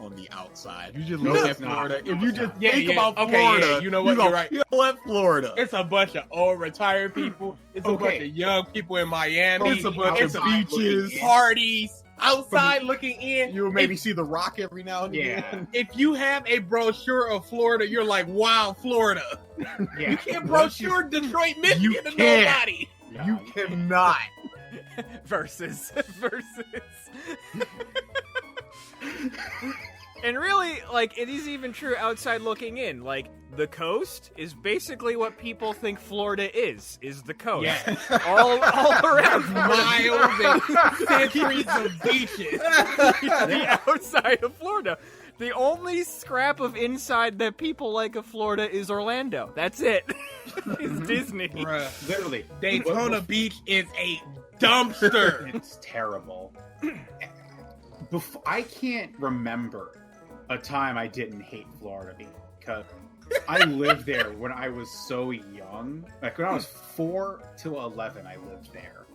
on the outside. You just No, look at it's not. Florida. No, If you it's just not. think Yeah, about okay, Florida, yeah, you know what, go, you're right. You know what, Florida. It's a bunch of old retired people. It's a bunch of young people in Miami. It's a bunch of beaches, parties, outside looking in. You'll maybe see the Rock every now and again. If you have a brochure of Florida, you're like, wow, Florida. Yeah. You can't brochure Detroit, Michigan You to can't. nobody. You cannot. versus. And really, like, it is even true outside looking in. Like, the coast is basically what people think Florida is the coast. Yeah. All around Miles and centuries of beaches. the outside of Florida. The only scrap of inside that people like of Florida is Orlando. That's it. It's Disney. Bruh. Literally. Daytona Beach is a dumpster. It's terrible. I can't remember a time I didn't hate Florida because I lived there when I was so young. Like when I was 4 to 11, I lived there.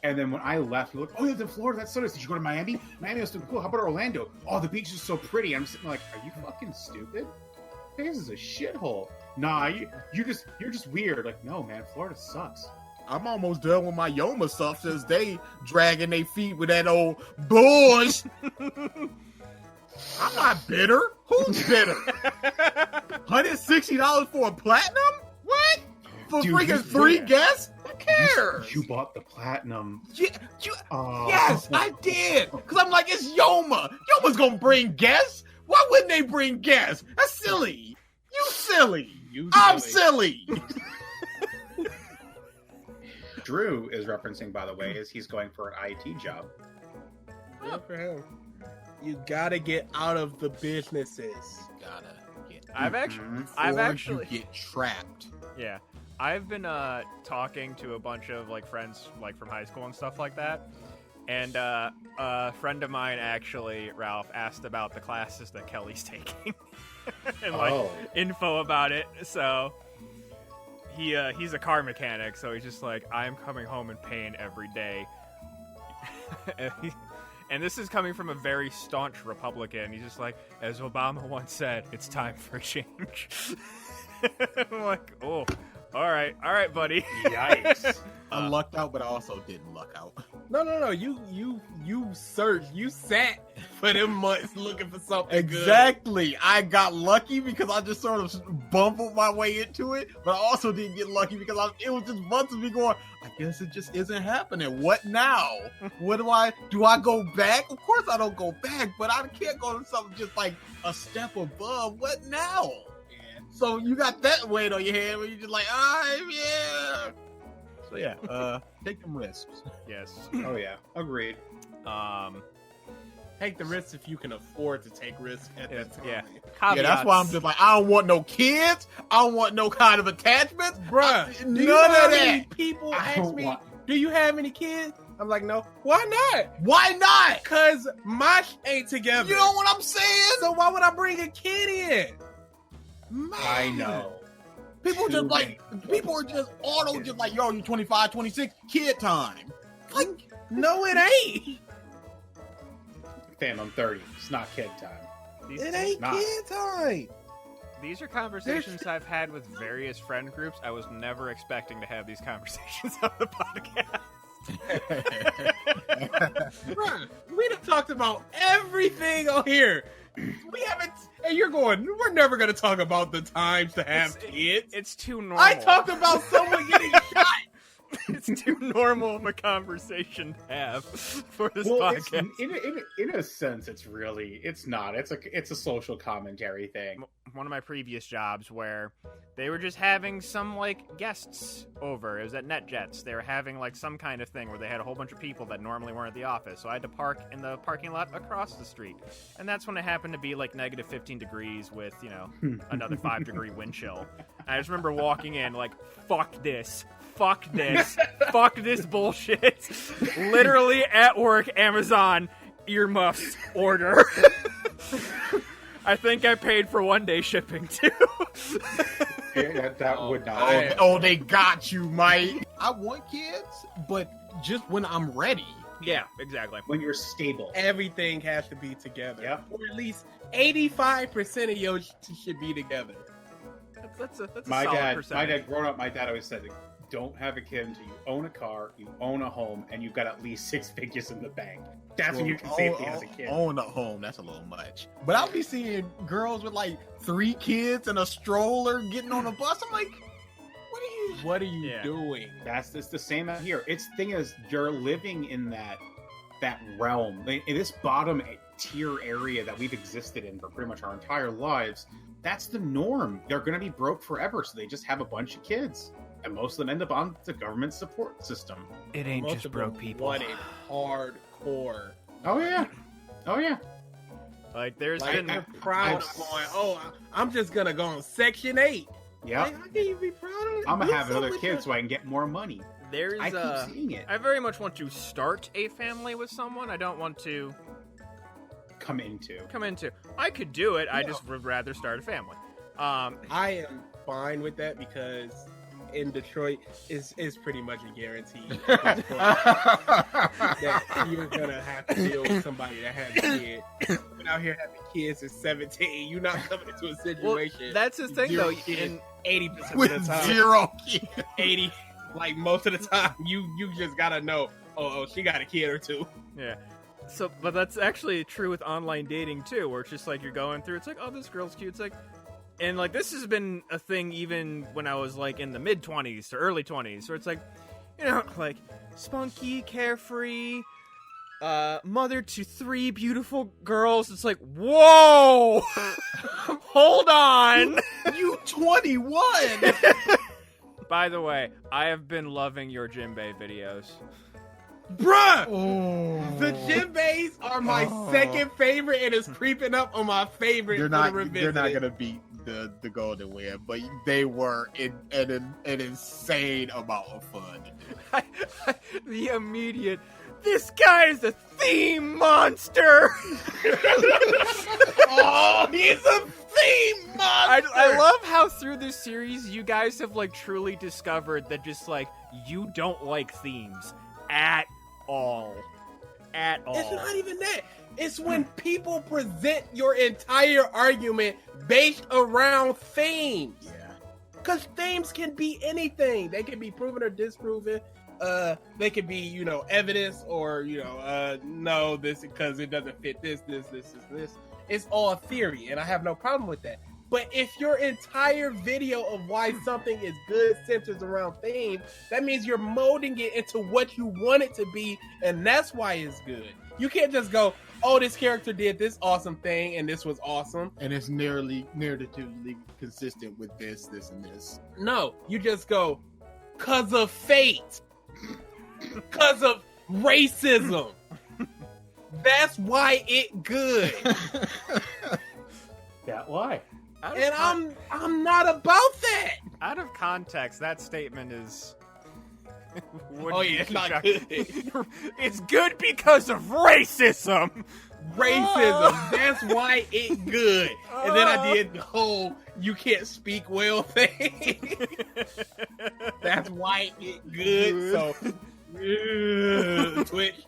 And then when I left, we were like, oh, you lived in Florida? That's so nice. Did you go to Miami? Miami was so cool. How about Orlando? Oh, the beach is so pretty. I'm sitting there like, are you fucking stupid? This is a shithole. Nah, you're just weird. Like, no, man, Florida sucks. I'm almost done with my Yoma stuff since they dragging their feet with that old bush. I'm not bitter. Who's bitter? $160 for a platinum? What? For Dude, freaking 3 guests? Who cares? You bought the platinum. Yeah, yes, I did. Because I'm like, it's Yoma. Yoma's going to bring guests. Why wouldn't they bring guests? That's silly. You silly. I'm silly. Drew is referencing, by the way, is he's going for an IT job. Good for him. You gotta get out of the businesses. Gotta get. I've Or actually you get trapped. Yeah. I've been talking to a bunch of like friends like from high school and stuff like that. And a friend of mine actually, Ralph, asked about the classes that Kelly's taking and like info about it. So he's a car mechanic, so he's just like, I'm coming home in pain every day. And this is coming from a very staunch Republican. He's just like, as Obama once said, it's time for change. I'm like, oh, all right, buddy. Yikes. I lucked out, but I also didn't luck out. No. You searched. You sat for them months looking for something Exactly. I got lucky because I just sort of bumbled my way into it, but I also didn't get lucky because it was just months of me going, I guess it just isn't happening. What now? What do I go back? Of course I don't go back, but I can't go to something just like a step above. What now? So you got that weight on your head where you're just like, yeah. So yeah, take them risks. Yes. Oh yeah, agreed. Take the risks if you can afford to take risks at that time. Yeah. Yeah, that's why I'm just like, I don't want no kids. I don't want no kind of attachments. Bruh, None do you know how of many that. people I ask don't me, want- do you have any kids? I'm like, no. Why not? Why not? Because my ain't together. You know what I'm saying? So why would I bring a kid in? Man. I know. People Too just many. people are just just like, yo, you 25, 26, kid time. Like, No, it ain't. Fam, I'm 30. It's not kid time. It ain't not. kid time. These are conversations I've had with various friend groups. I was never expecting to have these conversations on the podcast. Bruh, we done talked about everything on here. We haven't, and you're going, we're never going to talk about the times to have kids. It's too normal. I talked about someone getting shot. It's too normal of a conversation to have for this Well, podcast. in a sense, it's not. It's a social commentary thing. One of my previous jobs where they were just having some like guests over. It was at NetJets. They were having like some kind of thing where they had a whole bunch of people that normally weren't at the office. So I had to park in the parking lot across the street. And that's when it happened to be like negative 15 degrees with, another 5-degree wind chill. I just remember walking in like, fuck this, fuck this bullshit. Literally at work, Amazon, earmuffs, order. I think I paid for 1-day shipping too. That would not. oh, they got you, Mike. I want kids, but just when I'm ready. Yeah, exactly. When you're stable. Everything has to be together. Yep. Or at least 85% of you should be together. That's a My solid dad, percentage. growing up, my dad always said, don't have a kid until you own a car, you own a home, and you've got at least 6 figures in the bank. That's when you can safely have a kid. Own a home, that's a little much. But I'll be seeing girls with like 3 kids and a stroller getting on a bus. I'm like, What are you Yeah. doing? It's the same out here. It's thing is, you're living in that realm, in this bottom tier area that we've existed in for pretty much our entire lives. That's the norm. They're going to be broke forever, so they just have a bunch of kids, and most of them end up on the government support system. It ain't Most just of broke them people. want it hardcore. Oh yeah, oh yeah. Like there's Like, been they're proud of going, I'm just going to go on Section 8. Yeah. Like, how can you be proud of it? I'm gonna Do have another something kid with so I can get more money. there's I keep seeing it I very much want to start a family with someone. I don't want to come into. come into. I could do it. I just would rather start a family. I am fine with that because in Detroit is pretty much a guarantee that you're gonna have to deal with somebody that has a kid. Coming out here having kids at 17, you're not coming into a situation. that's the thing zero though. kids 80% with of the time. 0 kids. 80, like most of the time, you just gotta know. Oh, she got a kid or two. Yeah. So, but that's actually true with online dating too, where it's just like you're going through. It's like, oh, this girl's cute. It's like, and like this has been a thing even when I was like in the mid 20s to early 20s, where it's like, you know, like spunky, carefree, mother to 3 beautiful girls. It's like, whoa, hold on. You 21. By the way, I have been loving your Jinbei videos. Bruh! Oh. The Jinbeis are my second favorite, and it's creeping up on my favorite. They're for not. the They're revisited. not gonna beat the Golden Web, but they were an insane amount of fun. The immediate, this guy is a theme monster. Oh, he's a theme monster. I love how through this series you guys have like truly discovered that just like you don't like themes at all. At all. It's not even that. It's when people present your entire argument based around themes. Yeah. Because themes can be anything. They can be proven or disproven. They could be, evidence or, no, this because it doesn't fit this. It's all theory, and I have no problem with that. But if your entire video of why something is good centers around theme, that means you're molding it into what you want it to be, and that's why it's good. You can't just go, oh, this character did this awesome thing, and this was awesome. And it's narratively consistent with this, and this. No, you just go, 'cause of fate. 'Cause of racism. That's why it good. That why? And I'm not about that. Out of context, that statement is. Oh yeah, it's not good. It's good because of racism. Racism. That's why it good. And then I did the whole you can't speak well thing. That's why it good. So Twitch.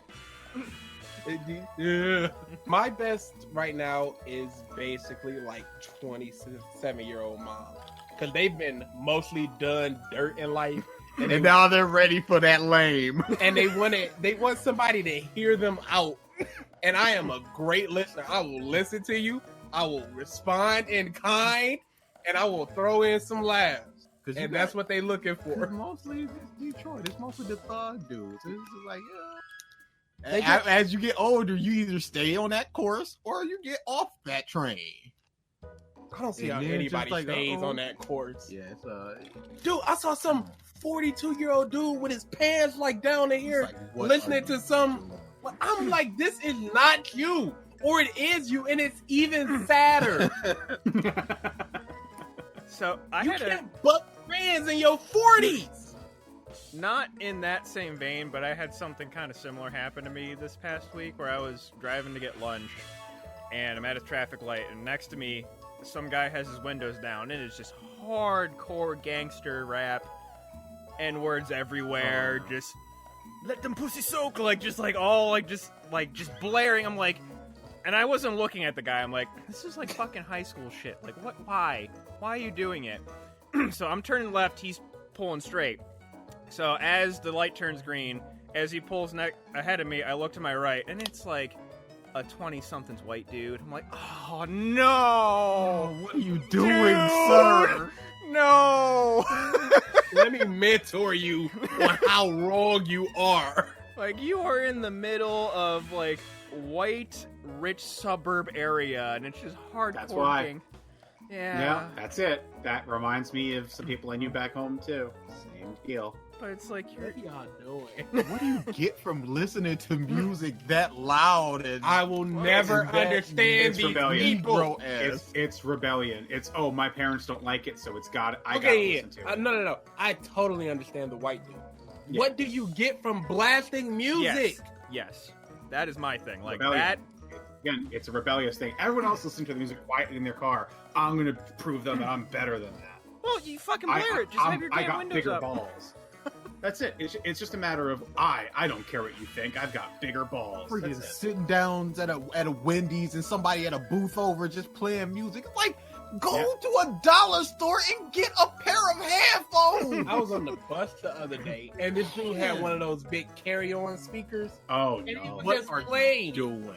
My best right now is basically like 27-year-old mom. Because they've been mostly done dirt in life. And now they're ready for that lame. And they want somebody to hear them out. And I am a great listener. I will listen to you. I will respond in kind, and I will throw in some laughs. And that's what they're looking for. Mostly Detroit. It's mostly the thug dudes. It's just like, as you get older, you either stay on that course or you get off that train. I don't see And how then anybody just like, stays on that course. Yeah, Dude, I saw some 42-year-old dude with his pants like down to here, like, what listening are to you some. doing? I'm like, this is not you, or it is you, and it's even sadder. So I You had can't buck friends in your 40s. not in that same vein, but I had something kind of similar happen to me this past week where I was driving to get lunch, and I'm at a traffic light, and next to me, some guy has his windows down, and it's just hardcore gangster rap, and words everywhere, just let them pussy soak, like just like all like just blaring. I'm like, and I wasn't looking at the guy. I'm like, this is like fucking high school shit. Like, what? Why are you doing it? So I'm turning left. He's pulling straight. So as the light turns green, as he pulls ahead of me, I look to my right, and it's like a 20-something's white dude. I'm like, oh no! Oh, what are you doing, Dude! sir? No! Let me mentor you on how wrong you are. Like, you are in the middle of like white, rich suburb area, and it's just hardcore. That's why. King. Yeah. Yeah, that's it. That reminds me of some people I knew back home too. Same deal. But it's like What are y'all doing? What do you get from listening to music that loud? And I will never that- understand it's these rebellion. people. Negro-ass. It's rebellion. It's my parents don't like it, so I gotta Okay, listen to it. no. I totally understand the white dude. Yeah. What do you get from blasting music? Yes. That is my thing. Like Rebellion. that. Again, it's a rebellious thing. Everyone else listening to the music quietly in their car. I'm gonna prove them that I'm better than that. Well, you fucking blare it. Just have your I damn got windows bigger up. balls. That's it. It's just a matter of I don't care what you think. I've got bigger balls. Freaking That's it. sitting down at a Wendy's and somebody at a booth over just playing music. It's like, go to a dollar store and get a pair of headphones. I was on the bus the other day, and this dude had one of those big carry-on speakers, Oh and he no. was What just are you playing, doing?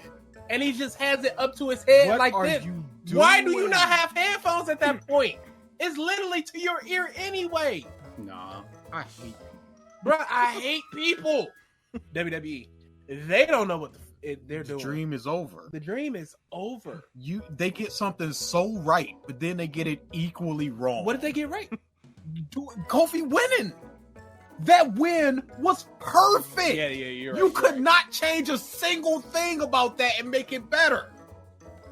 and he just has it up to his head What like are this. you doing? Why do you not have headphones at that point? It's literally to your ear anyway. Nah. I hate Bruh, I hate people. WWE, they don't know what they're the doing. dream is over. The dream is over. They get something so right, but then they get it equally wrong. What did they get right? Kofi winning. That win was perfect. Yeah, you're right. You could not change a single thing about that and make it better.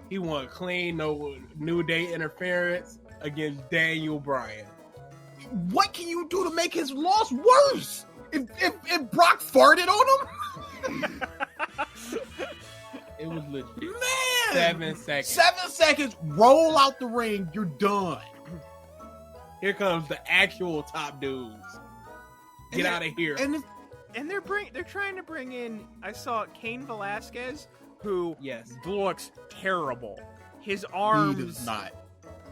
He won clean, no New Day interference against Daniel Bryan. What can you do to make his loss worse? If Brock farted on him? It was legit. Man! 7 seconds. 7 seconds, roll out the ring, you're done. Here comes the actual top dudes. Get out of here. And And they're trying to bring in. I saw Cain Velasquez, who Yes. looks terrible. His he arms. does not.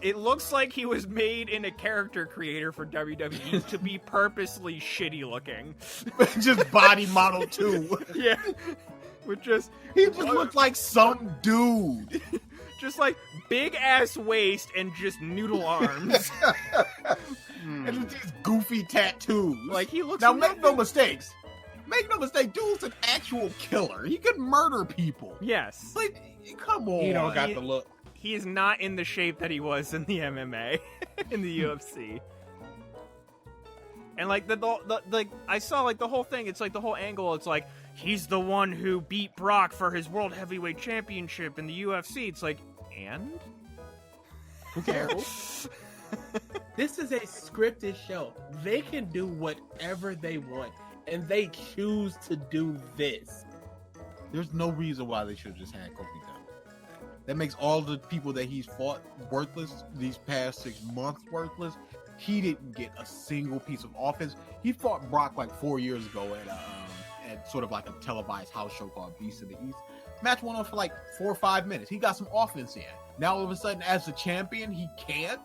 It looks like he was made in a character creator for WWE to be purposely shitty looking. Just body model too. Yeah. With just He just looked like some dude. just like big ass waist and just noodle arms. And with these goofy tattoos. Like he looks Now make no mistakes. Make no mistake, dude's an actual killer. He could murder people. Yes. Like, come on. He don't got the look. He is not in the shape that he was in the MMA, in the UFC. And like like I saw like the whole thing. It's like the whole angle. It's like he's the one who beat Brock for his World Heavyweight Championship in the UFC. It's like, and Who cares? This is a scripted show. They can do whatever they want, and they choose to do this. There's no reason why they should have just had Kofi down. That makes all the people that he's fought worthless these past 6 months worthless. He didn't get a single piece of offense. He fought Brock like 4 years ago at sort of like a televised house show called Beast of the East. Match went on for like 4 or 5 minutes. He got some offense in. Now all of a sudden, as the champion, he can't,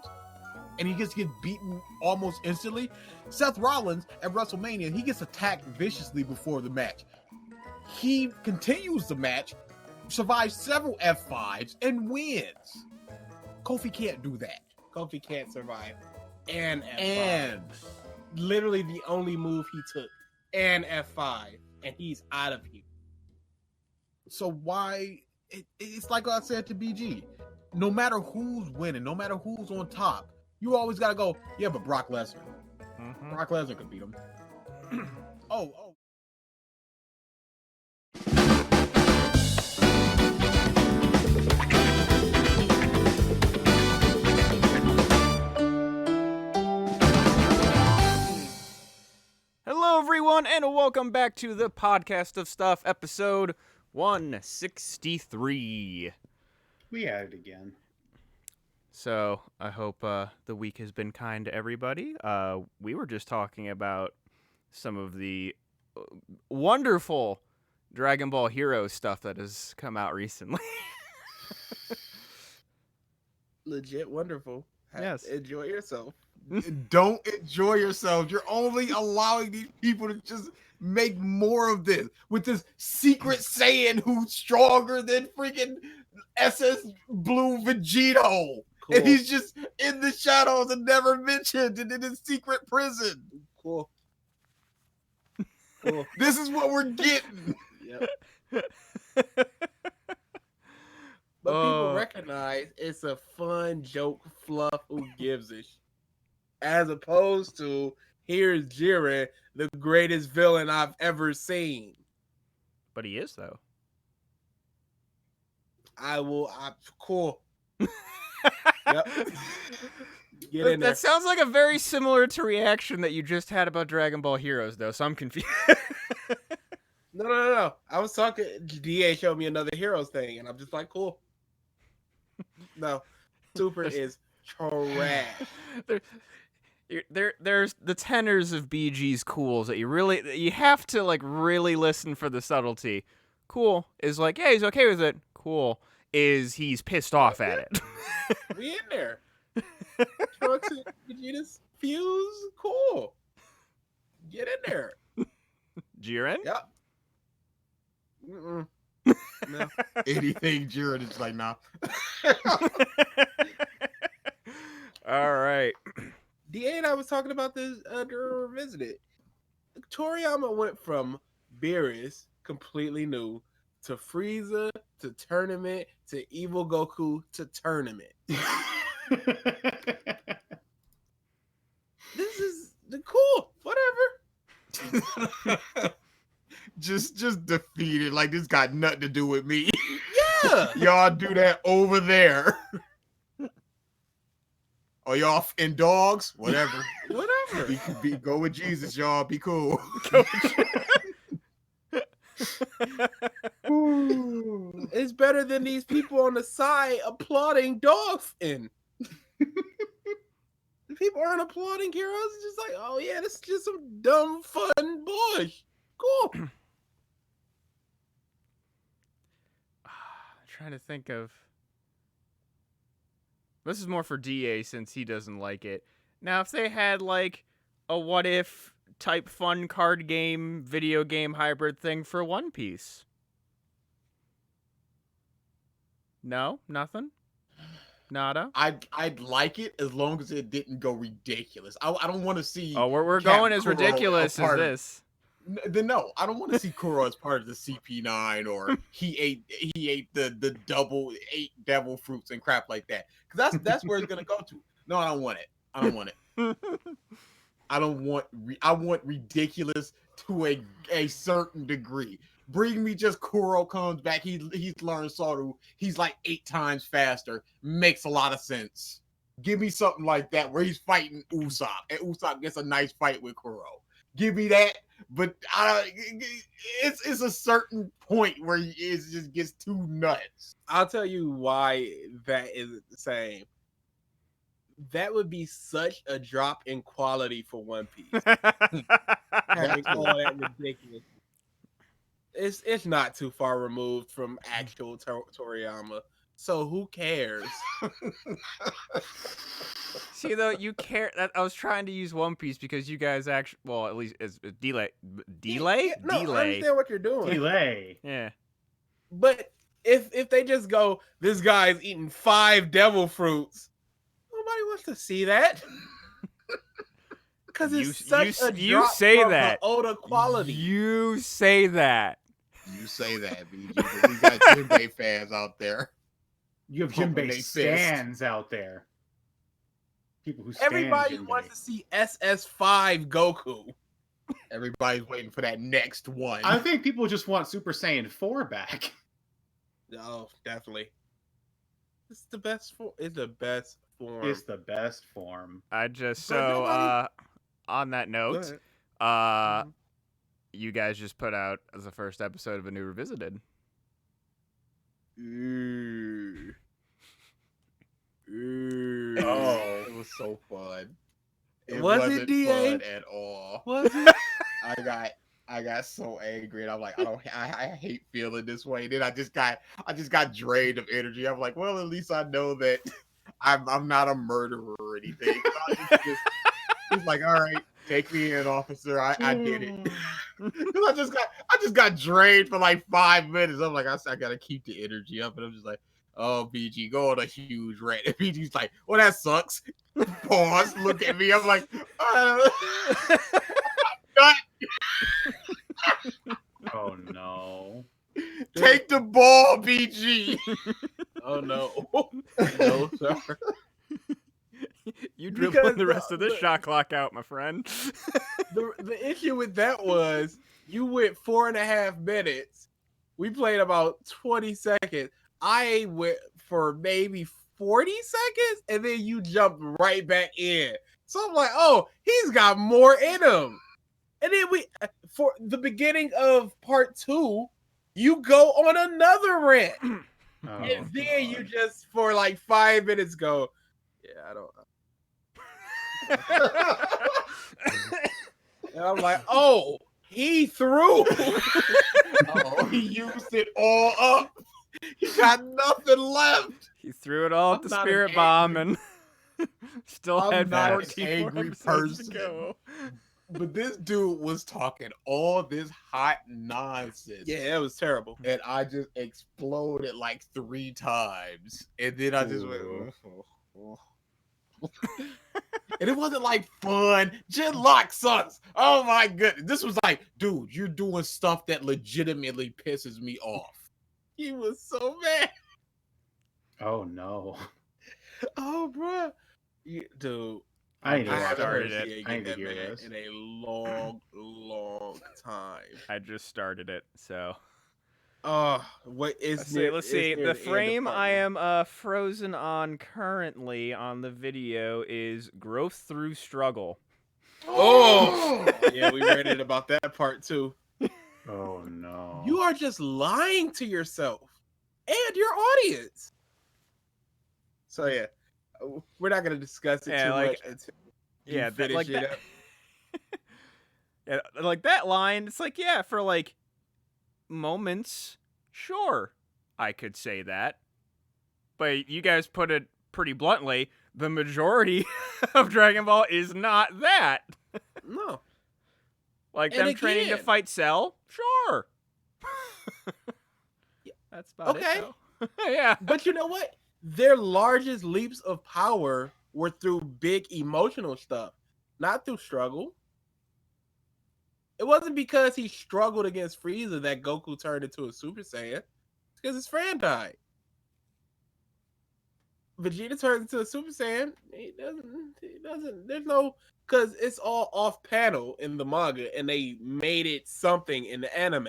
and he just gets beaten almost instantly. Seth Rollins at WrestleMania, he gets attacked viciously before the match. He continues the match, survives several F5s, and wins. Kofi can't do that. Kofi can't survive. And F5. And Literally the only move he took. And F5. And he's out of here. so why? It's like I said to BG. No matter who's winning, no matter who's on top, you always got to go, yeah, but Brock Lesnar. Mhm. Brock Lesnar could beat him. Oh. Hello, everyone, and welcome back to the Podcast of Stuff, episode 163. We had it again. So, I hope the week has been kind to everybody. We were just talking about some of the wonderful Dragon Ball Hero stuff that has come out recently. Legit wonderful. Yes. Enjoy yourself. Don't enjoy yourself. You're only allowing these people to just make more of this with this secret Saiyan who's stronger than freaking SS Blue Vegito. Cool. And he's just in the shadows and never mentioned and in his secret prison. Cool. This is what we're getting. Yep. But people recognize it's a fun joke fluff. Who gives a as opposed to here's Jiren, the greatest villain I've ever seen. But he is, though. Cool. Yep. Get in there. That sounds like a very similar to reaction that you just had about Dragon Ball Heroes, though, so I'm confused. No. I was talking. DA showed me another Heroes thing, and I'm just like, cool. No, Super is trash. There's the tenors of BG's cools that you have to like really listen for the subtlety. Cool is like, yeah, he's okay with it. Cool is he's pissed off at it. We in there. Trunks and Vegeta's fuse. Cool. Get in there. Jiren? Yep. No. Anything Jiren is like, nah. All right. DA and I was talking about this during Revisited. Toriyama went from Beerus, completely new, to Frieza, to Tournament, to Evil Goku, to Tournament. This is cool. Whatever. just defeated. Like, this got nothing to do with me. Yeah. Y'all do that over there. Or y'all in dogs? Whatever. Go with Jesus, y'all. Be cool. It's better than these people on the side applauding Dolphin. The people aren't applauding heroes. It's just like, oh yeah, this is just some dumb fun bush. Cool. Trying to think of. This is more for DA since he doesn't like it. Now, if they had like a what if type fun card game, video game hybrid thing for One Piece. No, nothing. Nada. I'd like it as long as it didn't go ridiculous. I don't want to see. Oh, we're Captain going as Kuro ridiculous a as part of- this. Then no, I don't want to see Kuro as part of the CP9 or he ate the double 8 devil fruits and crap like that. Because that's where it's gonna go to. No, I don't want it. I want ridiculous to a certain degree. Bring me just Kuro comes back. He's learned Saru. He's like 8 times faster. Makes a lot of sense. Give me something like that where he's fighting Usopp and Usopp gets a nice fight with Kuro. Give me that. But it's a certain point where it just gets too nuts. I'll tell you why that isn't the same. That would be such a drop in quality for One Piece. Having all that ridiculous. It's not too far removed from actual Toriyama, so who cares? See, though, you care. I was trying to use One Piece because you guys actually, well, at least it's delay. Yeah, no, I understand what you're doing. Delay. Yeah. But if they just go, this guy's eating 5 devil fruits, nobody wants to see that. Because it's such a you drop say from that. the Oda quality. You say that. You say that, BG, but we got Jinbei fans out there. You have Pumping Jinbei they fist. stands out there. People who stand Everybody Jinbei. wants to see SS5 Goku. Everybody's waiting for that next one. I think people just want Super Saiyan 4 back. Oh, definitely. It's the best form. It's the best form. It's the best form. I just But so nobody- on that Go note, ahead. you guys just put out the first episode of a new Revisited. Ooh. Oh. It was so fun. It Was it, wasn't DA? fun at all. Was it? I got I got so angry, and I'm like, I hate feeling this way. Then I just got drained of energy. I'm like, well, at least I know that I'm not a murderer or anything. He's like, all right, take me in, officer. I did it. Because I just got drained for like 5 minutes. I'm like, I gotta keep the energy up, and I'm just like, oh, BG, go on a huge rant. And BG's like, well, that sucks. Pause, look at me. I'm like, Oh no. take the ball, BG. Oh no. No, sir. You dribbling Because the rest of this the- shot clock out, my friend. The issue with that was you went 4.5 minutes. We played about 20 seconds. I went for maybe 40 seconds, and then you jumped right back in. So I'm like, oh, he's got more in him. And then for the beginning of part 2, you go on another rant. Oh, And then you God. just, for like 5 minutes, go, yeah, I don't know. And I'm like, oh, he threw. Oh, he used it all up. He got nothing left. He threw it all I'm at the not an spirit bomb angry- and still I'm had not an 14 more angry episodes person. to go. But this dude was talking all this hot nonsense. Yeah, it was terrible. And I just exploded like 3 times. And then I just went, Ooh. oh. And it wasn't like fun. Genlock sucks. Oh my goodness. This was like, dude, you're doing stuff that legitimately pisses me off. He was so mad. Oh no. Oh, bro. Dude, I need to I watch haven't heard started this. CA I need get to that hear mad this. in a long time. I just started it, so. Oh, what is Let's see. The frame I am frozen on currently on the video is growth through struggle. Oh, yeah, we read it about that part too. Oh no. You are just lying to yourself and your audience. So yeah, we're not gonna discuss it Yeah, too like- much until you Yeah, finish like it that. up. Yeah, like that line. It's like, yeah, for like moments, sure, I could say that. But you guys put it pretty bluntly. The majority of Dragon Ball is not that. No, Like And them training to again- fight Cell, sure. That's about Okay. it. Though. Yeah. but you know what? Their largest leaps of power were through big emotional stuff, not through struggle. It wasn't because he struggled against Frieza that Goku turned into a Super Saiyan. It's because his friend died. Vegeta turns into a Super Saiyan. He doesn't. There's no, because it's all off panel in the manga, and they made it something in the anime.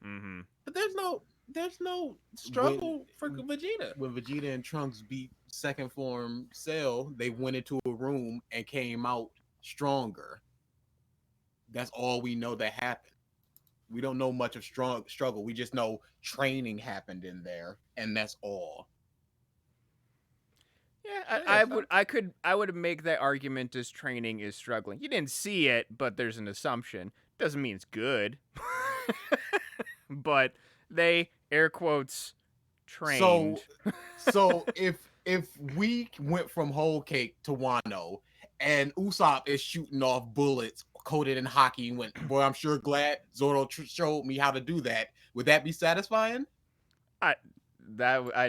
Mm-hmm. But there's no struggle for Vegeta. When Vegeta and Trunks beat second form Cell, they went into a room and came out stronger. That's all we know that happened. We don't know much of struggle. We just know training happened in there, and that's all. Yeah, Yeah, I would make that argument as training is struggling. You didn't see it, but there's an assumption. Doesn't mean it's good. But they air quotes trained. So if we went from Whole Cake to Wano, and Usopp is shooting off bullets coated in hockey, and went, boy, I'm sure glad Zoro showed me how to do that. Would that be satisfying? I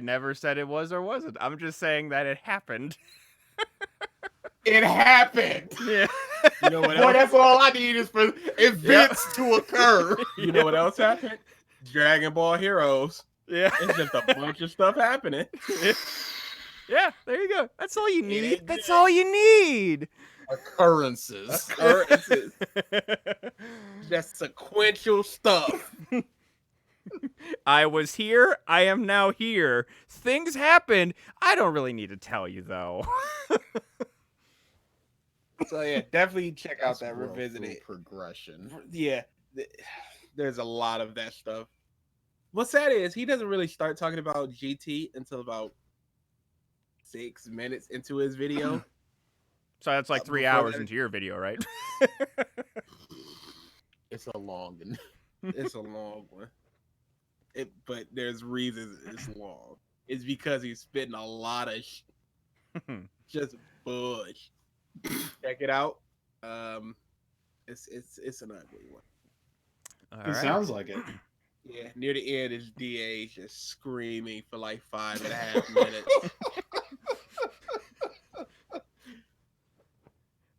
never said it was or wasn't. I'm just saying that it happened. It happened. Yeah. You know what Boy, else? that's all I need is for events to occur. You know what else happened? Dragon Ball Heroes. Yeah. It's just a bunch of stuff happening. Yeah, there you go. That's all you need. ain't That's good. all you need. Occurrences. Occurrences. Just sequential stuff. I was here. I am now here. Things happened. I don't really need to tell you, though. So yeah, definitely check out That's that growth Revisited. through progression. Yeah, there's a lot of that stuff. What's sad is he doesn't really start talking about GT until about 6 minutes into his video. So that's like 3 Before hours that- into your video, right? It's a long one. It's a long one. But there's reasons it's long. It's because he's spitting a lot of just bush. Check it out. It's an ugly one. All It right. sounds like it. Yeah, near the end is DA just screaming for like 5.5 minutes.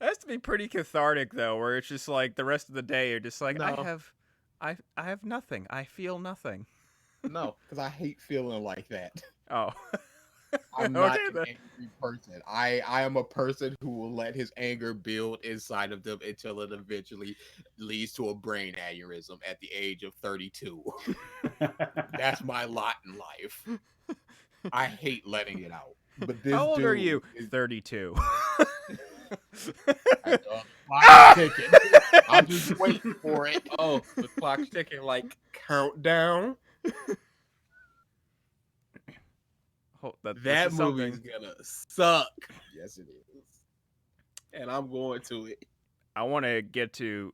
It has to be pretty cathartic though, where it's just like the rest of the day you're just like, No. I have nothing. I feel nothing. No, because I hate feeling like that. Oh. I'm not Okay, an then. angry person. I am a person who will let his anger build inside of them until it eventually leads to a brain aneurysm at the age of 32. That's my lot in life. I hate letting it out. But this How old are dude you? is 32. clock's ticking. I'm just waiting for it. Oh, the clock's ticking like countdown. Oh, this That is movie's something. gonna suck, Yes, it is. and I'm going to it. I want to get to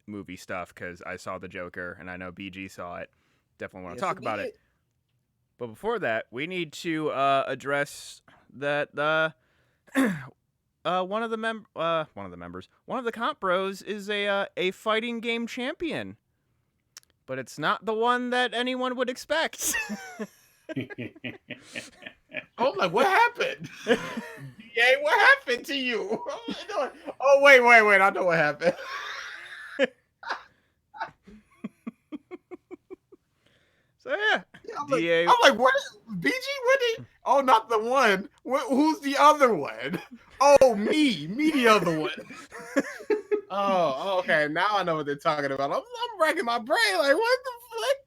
movie stuff because I saw the Joker and I know BG saw it. Definitely want to talk about it. But before that, we need to address that one of the comp bros is a fighting game champion, but it's not the one that anyone would expect. I'm like, what happened? DA, what happened to you? Oh, wait. I know what happened. So yeah, I'm DA. like, what? BG? What? Oh, not the one. Who's the other one? Oh, me the other one. Oh, okay. Now I know what they're talking about. I'm racking my brain. Like, what the flick?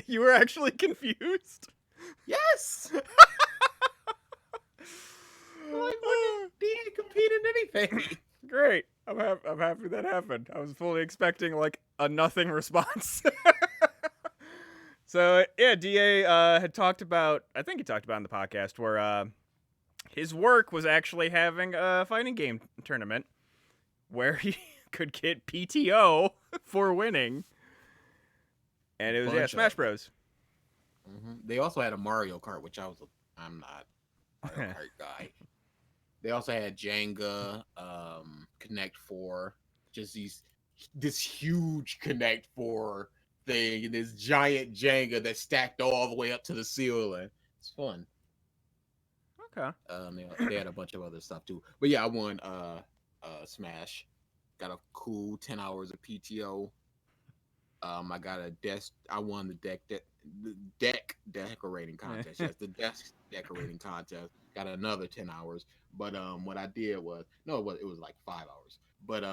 You were actually confused. Yes. Like, he didn't compete in anything. Great. I'm happy that happened. I was fully expecting like a nothing response. So yeah, DA had talked about. I think he talked about in the podcast where his work was actually having a fighting game tournament where he could get PTO for winning, and it was Smash Bros. Mm-hmm. They also had a Mario Kart, which I'm not a Mario Kart guy. They also had Jenga, Connect 4, just this huge Connect 4 thing, and this giant Jenga that stacked all the way up to the ceiling. It's fun. Okay. They had a bunch of other stuff too. But yeah, I won Smash. Got a cool 10 hours of PTO. I got a desk. I won the deck decorating contest. Yes, the desk decorating contest. Got another 10 hours. But what I did was it was like 5 hours. But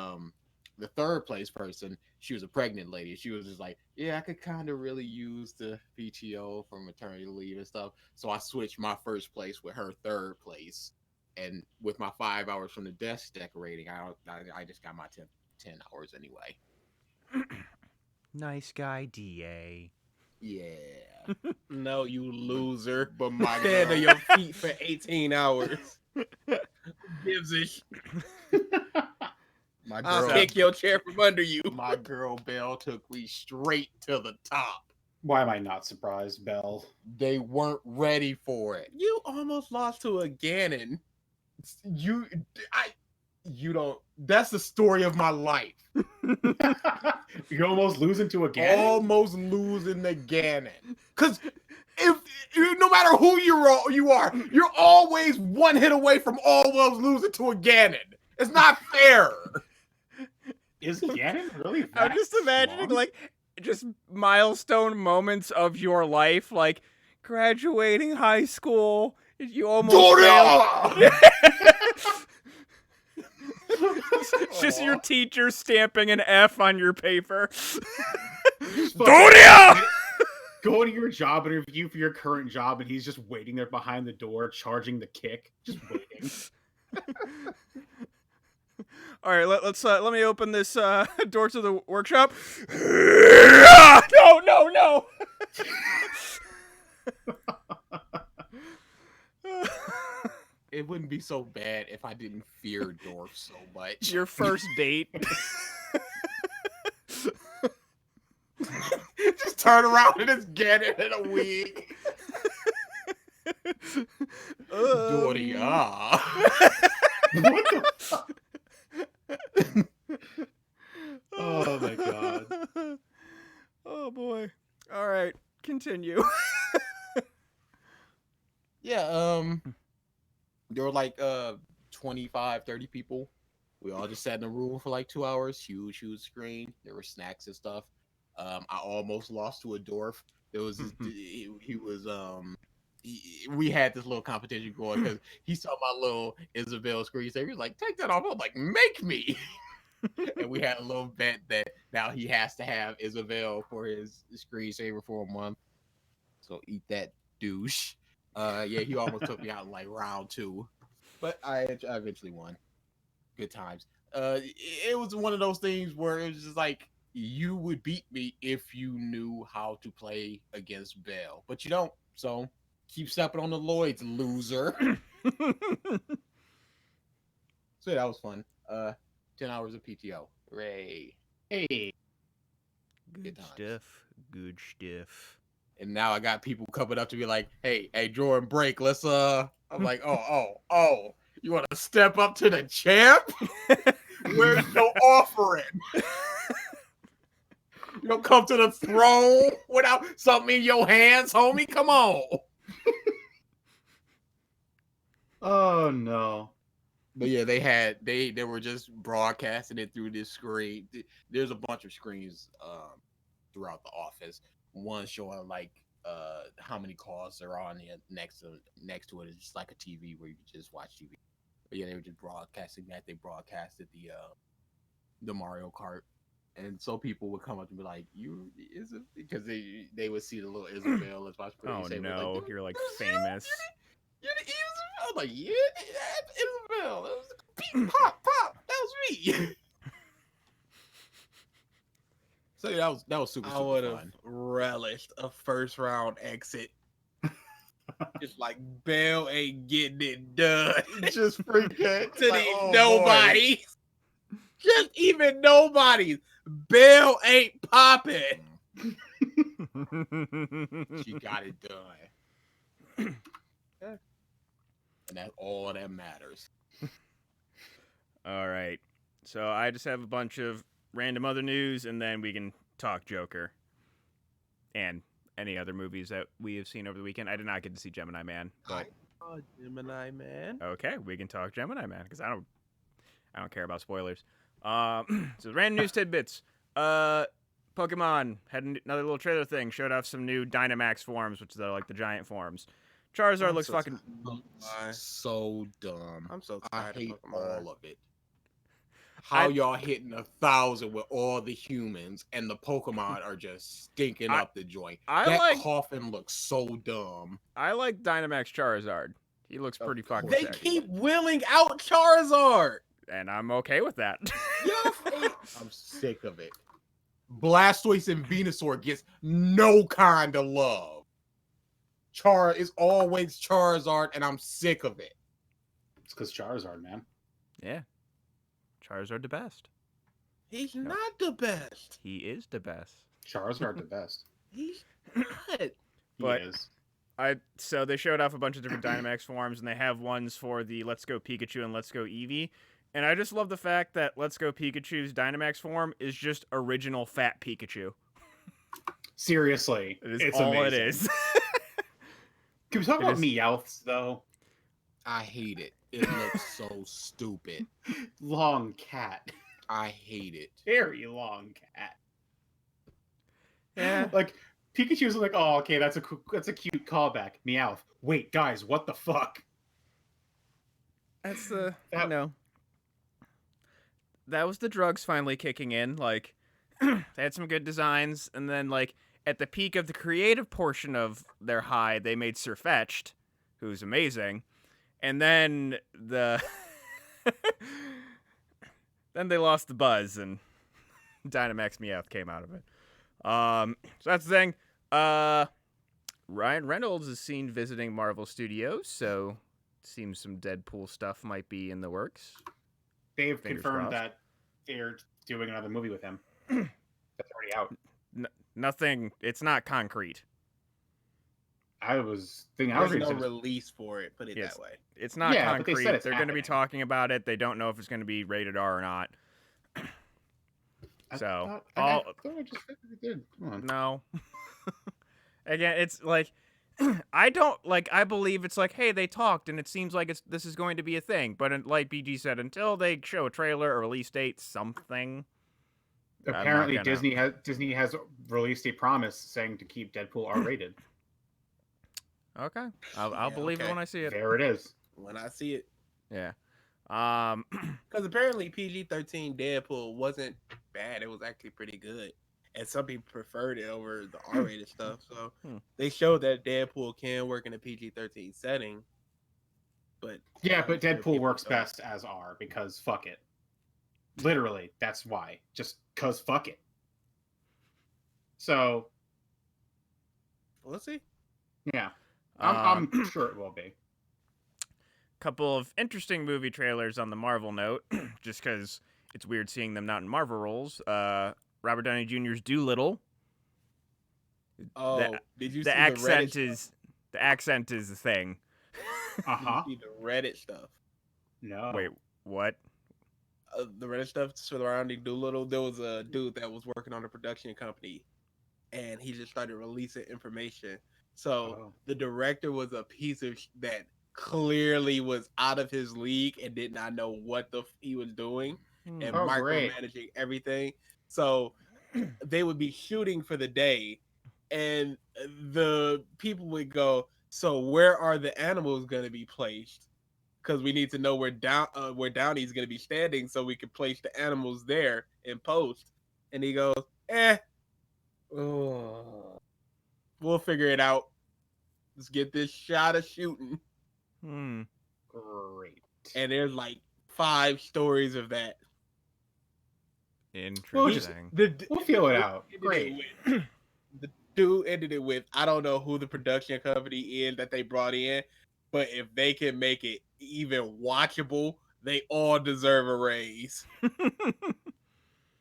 the third place person, she was a pregnant lady. She was just like, yeah, I could kind of really use the PTO for maternity leave and stuff. So I switched my first place with her third place, and with my 5 hours from the desk decorating, I just got my 10 hours anyway. Nice guy, DA. Yeah. No, you loser. But my Stand girl, on your feet for 18 hours. Gives a my I'll girl, kick your chair from under you. my girl Belle took me straight to the top. Why am I not surprised, Belle? They weren't ready for it. You almost lost to a Ganon. You don't. That's the story of my life. You're almost losing to a Ganon? Almost losing the Ganon. Because if no matter who you are, you're always one hit away from almost losing to a Ganon. It's not fair. Is Ganon really that I'm just imagining strong? like just milestone moments of your life, like graduating high school. You almost failed. It's just your teacher stamping an F on your paper. Doria! Go to your job interview for your current job, and he's just waiting there behind the door, charging the kick, just waiting. All right, let me open this door to the workshop. No. It wouldn't be so bad if I didn't fear dwarfs so much. Your first date. turn around and it's Ganon in a wig. Doria. What the fuck? Oh my god. Oh boy. All right, continue. Yeah, there were like 25, 30 people. We all just sat in a room for like 2 hours. Huge screen. There were snacks and stuff. I almost lost to a dwarf. There was this, he was we had this little competition going because he saw my little Isabel screensaver. He was like, "Take that off." I was like, "Make me." And we had a little bet that now he has to have Isabel for his screensaver for a month. So eat that, douche. Yeah, he almost took me out in like round 2, but I eventually won. Good times. It was one of those things where it was just like you would beat me if you knew how to play against Bell, but you don't. So keep stepping on the Lloyds, loser. So yeah, that was fun. 10 hours of PTO. Hooray. Hey. Good times. stuff. Good stuff. And now I got people coming up to me like, hey, Jordan, break. Let's I'm like, oh. You want to step up to the champ? Where's your offering? You don't come to the throne without something in your hands, homie? Come on. Oh no. But yeah, they were just broadcasting it through this screen. There's a bunch of screens throughout the office. One showing like how many calls there are on the next to it is just like a TV where you can just watch TV. But yeah, they were just broadcasting that. They broadcasted the Mario Kart, and so people would come up and be like, "You is it?" Because they would see the little Isabel as my Oh say, no, like, you're like famous. You're the Isabel. I was like, yeah, Isabel. It was beep, pop. That was me. So yeah, that was super I would have fun. relished a first round exit. Just like Bell ain't getting it done. Just freaking To like, these oh, nobodies. Just even nobodies. Bell ain't popping. She got it done. And that's all that matters. All right. So I just have a bunch of random other news, and then we can talk Joker and any other movies that we have seen over the weekend. I did not get to see Gemini Man, but Oh, Gemini Man. okay, we can talk Gemini Man because I don't care about spoilers. So random news tidbits. Pokemon had another little trailer thing. Showed off some new Dynamax forms, which are like the giant forms. Charizard looks fucking so dumb. I'm so I tired hate of Pokemon. all of it. How y'all hitting 1,000 with all the humans and the Pokemon are just stinking up the joint. That coffin looks so dumb. I like Dynamax Charizard. He looks pretty fucking They sick. keep wheeling out Charizard. And I'm okay with that. I'm sick of it. Blastoise and Venusaur gets no kind of love. Char is always Charizard, and I'm sick of it. It's because Charizard, man. Yeah. Charizard the best. He's not the best. He is the best. Charizard the best. He's not. But he is. So they showed off a bunch of different Dynamax forms, and they have ones for the Let's Go Pikachu and Let's Go Eevee. And I just love the fact that Let's Go Pikachu's Dynamax form is just original fat Pikachu. Seriously. It's all amazing. It is. Can we talk about Meowths, though? I hate it. It looks so stupid. Long cat. I hate it. Very long cat. Yeah. Like, Pikachu's like, oh, okay, that's a cute callback. Meowth. Wait, guys, what the fuck? That's that was the drugs finally kicking in. Like, they had some good designs, and then, like, at the peak of the creative portion of their high, they made Sirfetch'd, who's amazing. And then then they lost the buzz, and Dynamax Meowth came out of it. So that's the thing. Ryan Reynolds is seen visiting Marvel Studios, so it seems some Deadpool stuff might be in the works. They've Fingers confirmed crossed. that they're doing another movie with him. That's already out. nothing. It's not concrete. I was thinking. I There's was no reading. release for it. Put it Yes. that way. It's not Yeah, but they concrete. said it's They're going to be happening. talking about it. They don't know if it's going to be rated R or not. So, I thought I just said we did. Come on. no. Again, it's like I don't like. I believe it's like, hey, they talked, and it seems like this is going to be a thing. But like BG said, until they show a trailer, a release date, something. Apparently, I'm not gonna- Disney has released a promise saying to keep Deadpool R-rated. Okay, I'll Yeah, believe it okay. when I see it. There it is. When I see it, Yeah. because apparently PG-13 Deadpool wasn't bad. It was actually pretty good, and some people preferred it over the R-rated stuff. So they showed that Deadpool can work in a PG-13 setting. But Yeah, I'm but sure Deadpool people works don't. best as R because fuck it. Literally, that's why. Just cause fuck it. So We'll see. yeah, I'm sure it will be. Couple of interesting movie trailers on the Marvel note, just because it's weird seeing them not in Marvel roles. Robert Downey Jr.'s Doolittle. Oh, did you see The the accent Reddit the accent is the thing. Uh-huh. Did you see the Reddit stuff? No. Wait, what? The Reddit stuff surrounding Doolittle. There was a dude that was working on a production company, and he just started releasing information. So the director was a piece of that clearly was out of his league and did not know what he was doing and great. micromanaging everything. So they would be shooting for the day, and the people would go, "So where are the animals going to be placed? Because we need to know where Downey's going to be standing, so we can place the animals there in post." And he goes, we'll figure it out. Let's get this shot of shooting." Great. And there's like 5 stories of that. Interesting. We'll feel it out. Great. The dude ended it with, "I don't know who the production company is that they brought in, but if they can make it even watchable, they all deserve a raise."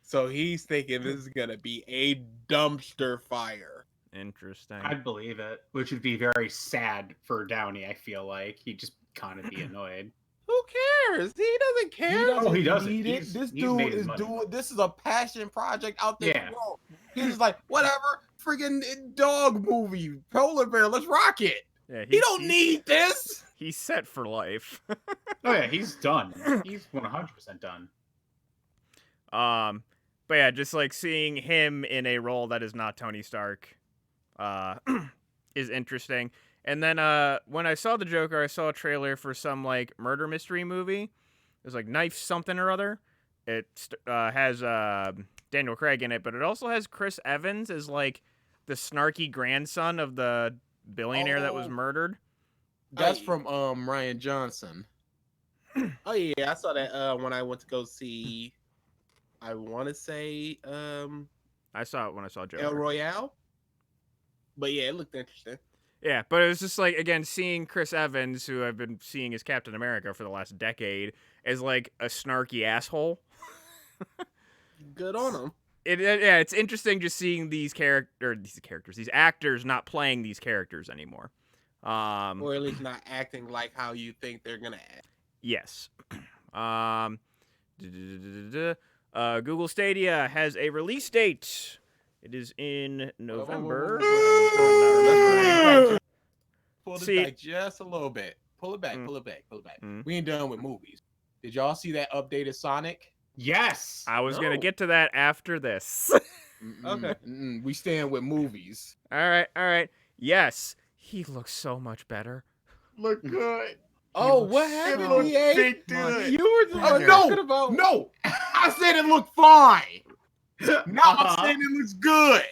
So he's thinking this is going to be a dumpster fire. Interesting. I'd believe it, which would be very sad for Downey. I feel like he'd just kind of be annoyed. Who cares? He doesn't care. He doesn't. need it. He's This made dude his is money. doing. This is a passion project out there. Yeah. He's just like, whatever, friggin' dog movie, polar bear. Let's rock it. Yeah, He don't need this. He's set for life. Oh yeah, he's done. He's 100% done. But yeah, just like seeing him in a role that is not Tony Stark, is interesting. And then when I saw the Joker, I saw a trailer for some like murder mystery movie. It was like Knife something or other. It has Daniel Craig in it, but it also has Chris Evans as like the snarky grandson of the billionaire that was murdered. That's from Ryan Johnson. Oh yeah, I saw that when I went to go see, I want to say I saw it when I saw Joker. El Royale. But yeah, it looked interesting. Yeah, but it was just like, again, seeing Chris Evans, who I've been seeing as Captain America for the last decade, as like a snarky asshole. Good on him. Yeah, it's interesting just seeing these actors not playing these characters anymore. Or at least not acting like how you think they're gonna act. Yes. Google Stadia has a release date. It is in November. Pull this See- back just a little bit. Pull it back. Pull it back. Pull it back. Mm. We ain't done with movies. Did y'all see that updated Sonic? Yes. I was going to No. get to that after this. Okay. We stand with movies. All right. Yes. He looks so much better. Look good. Oh, looks what It happened? look EA? big good. You were just Oh, talking about No, I said it looked fine. Now Uh-huh. I'm saying it looks good.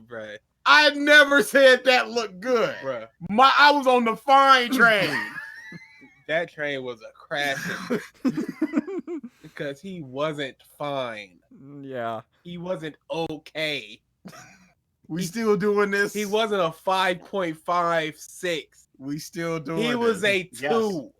Bruh. I never said that looked good. Bruh. I was on the fine train. That train was a crashing because he wasn't fine. Yeah. He wasn't okay. We still doing this. He wasn't a 5.56. We still doing He was this. a 2.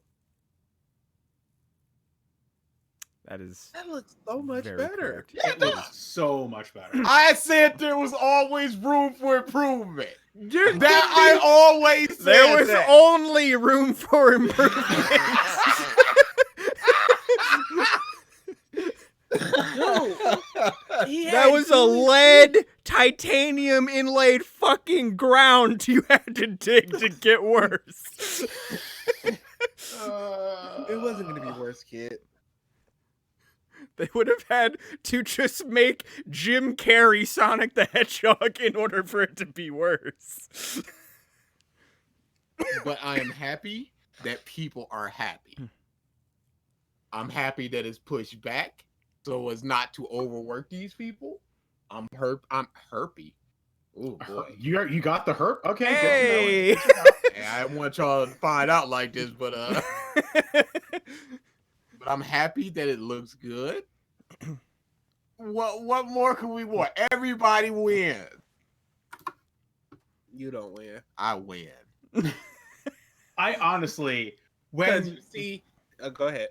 That is That looks so much very better. correct. Yeah, It looks so much better. I said there was always room for improvement. You're That I always said There was that. only room for improvement. That was a lead titanium inlaid fucking ground you had to dig to get worse. It wasn't gonna be worse, kid. They would have had to just make Jim Carrey Sonic the Hedgehog in order for it to be worse. But I am happy that people are happy. I'm happy that it's pushed back so as not to overwork these people. I'm herpy. Oh boy. You got the herp? Okay, Hey! good to know. Hey, I didn't want y'all to find out like this, but I'm happy that it looks good. What more can we want? Everybody wins. You don't win. I win. I honestly, Because when you see, go ahead.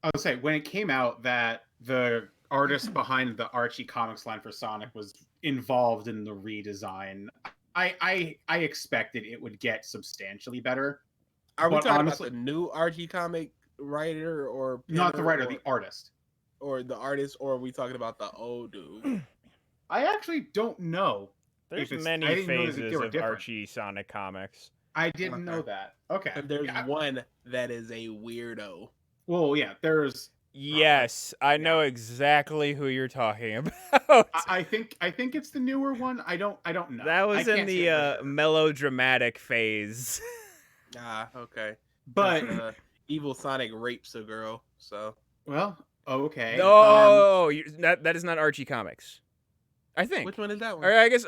I would say when it came out that the artist behind the Archie comics line for Sonic was involved in the redesign, I expected it would get substantially better. Are we But talking honestly- about the new RG comic writer or Not the penner writer, or, the artist. or the artist, or are we talking about the old dude? I actually don't know. There's If it's- many I didn't know that they phases were of different. Archie Sonic comics. I didn't know Okay. that. Okay. And there's Yeah, one that is a weirdo. well, yeah, there's. Yes, I know exactly who you're talking about. I think it's the newer one. I don't know. That I was in can't the say for sure. melodramatic phase. Okay. But Evil Sonic rapes a girl, so well, okay. No, that is not Archie comics. I think. which one is that one? Or I guess.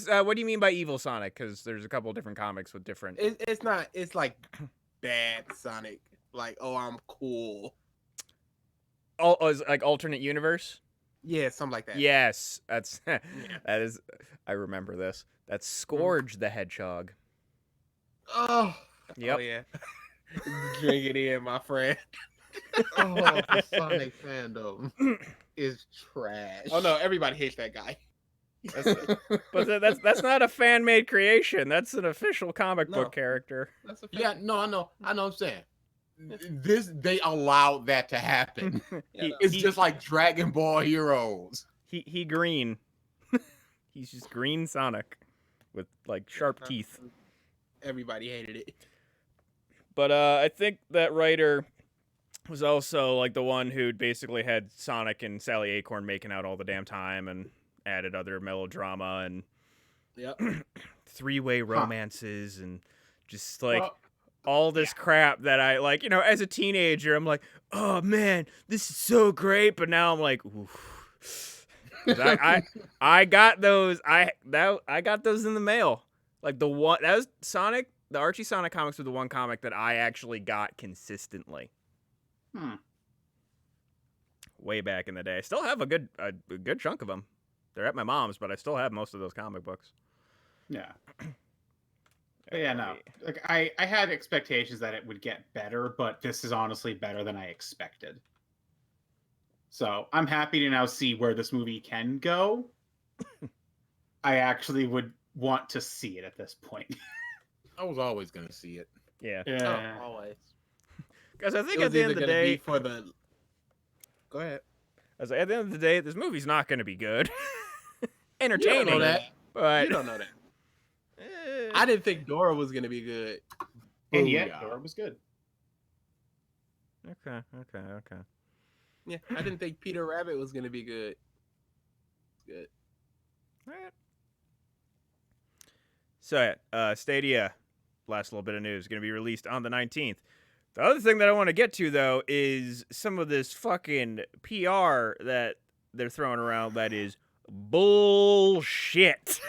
What do you mean by Evil Sonic? Because there's a couple different comics with different. It's not. It's like bad Sonic. Like, oh, I'm cool. Is it like alternate universe. Yeah, something like that. Yes, that's that is. I remember this. That's Scourge the Hedgehog. Oh, Yep. Oh yeah. Drink it in, my friend. the Sonic fandom is trash. Oh no, everybody hates that guy. But that's not a fan made creation. That's an official comic No. book character. That's a Yeah, no, I know what I'm saying. They allowed that to happen. It's just like Dragon Ball Heroes. He green. He's just green Sonic with like sharp teeth. Everybody hated it. But I think that writer was also like the one who basically had Sonic and Sally Acorn making out all the damn time and added other melodrama and Yep. three-way romances and just like Well, all this crap that I like, as a teenager, I'm like, oh man, this is so great. But now I'm like, oof. 'Cause I got those. I got those in the mail. Like the one that was Sonic. The Archie Sonic comics were the one comic that I actually got consistently. Way back in the day. I still have a good chunk of them. They're at my mom's, but I still have most of those comic books. Yeah. But yeah, no. Like I had expectations that it would get better, but this is honestly better than I expected. So I'm happy to now see where this movie can go. I actually would want to see it at this point. I was always gonna see it. Yeah. Yeah. Oh, always. Because I It think was at the end either of the gonna day, be for the. Go ahead. I was like, at the end of the day, this movie's not going to be good. You Entertaining, don't know that. but You don't know that. eh, I didn't think Dora was gonna be good. And Oh, yet, yeah. Dora was good. okay. Yeah, I didn't think Peter Rabbit was gonna be good. Good. Alright. So, Stadia, last little bit of news, going to be released on the 19th. The other thing that I want to get to, though, is some of this fucking PR that they're throwing around that is bullshit.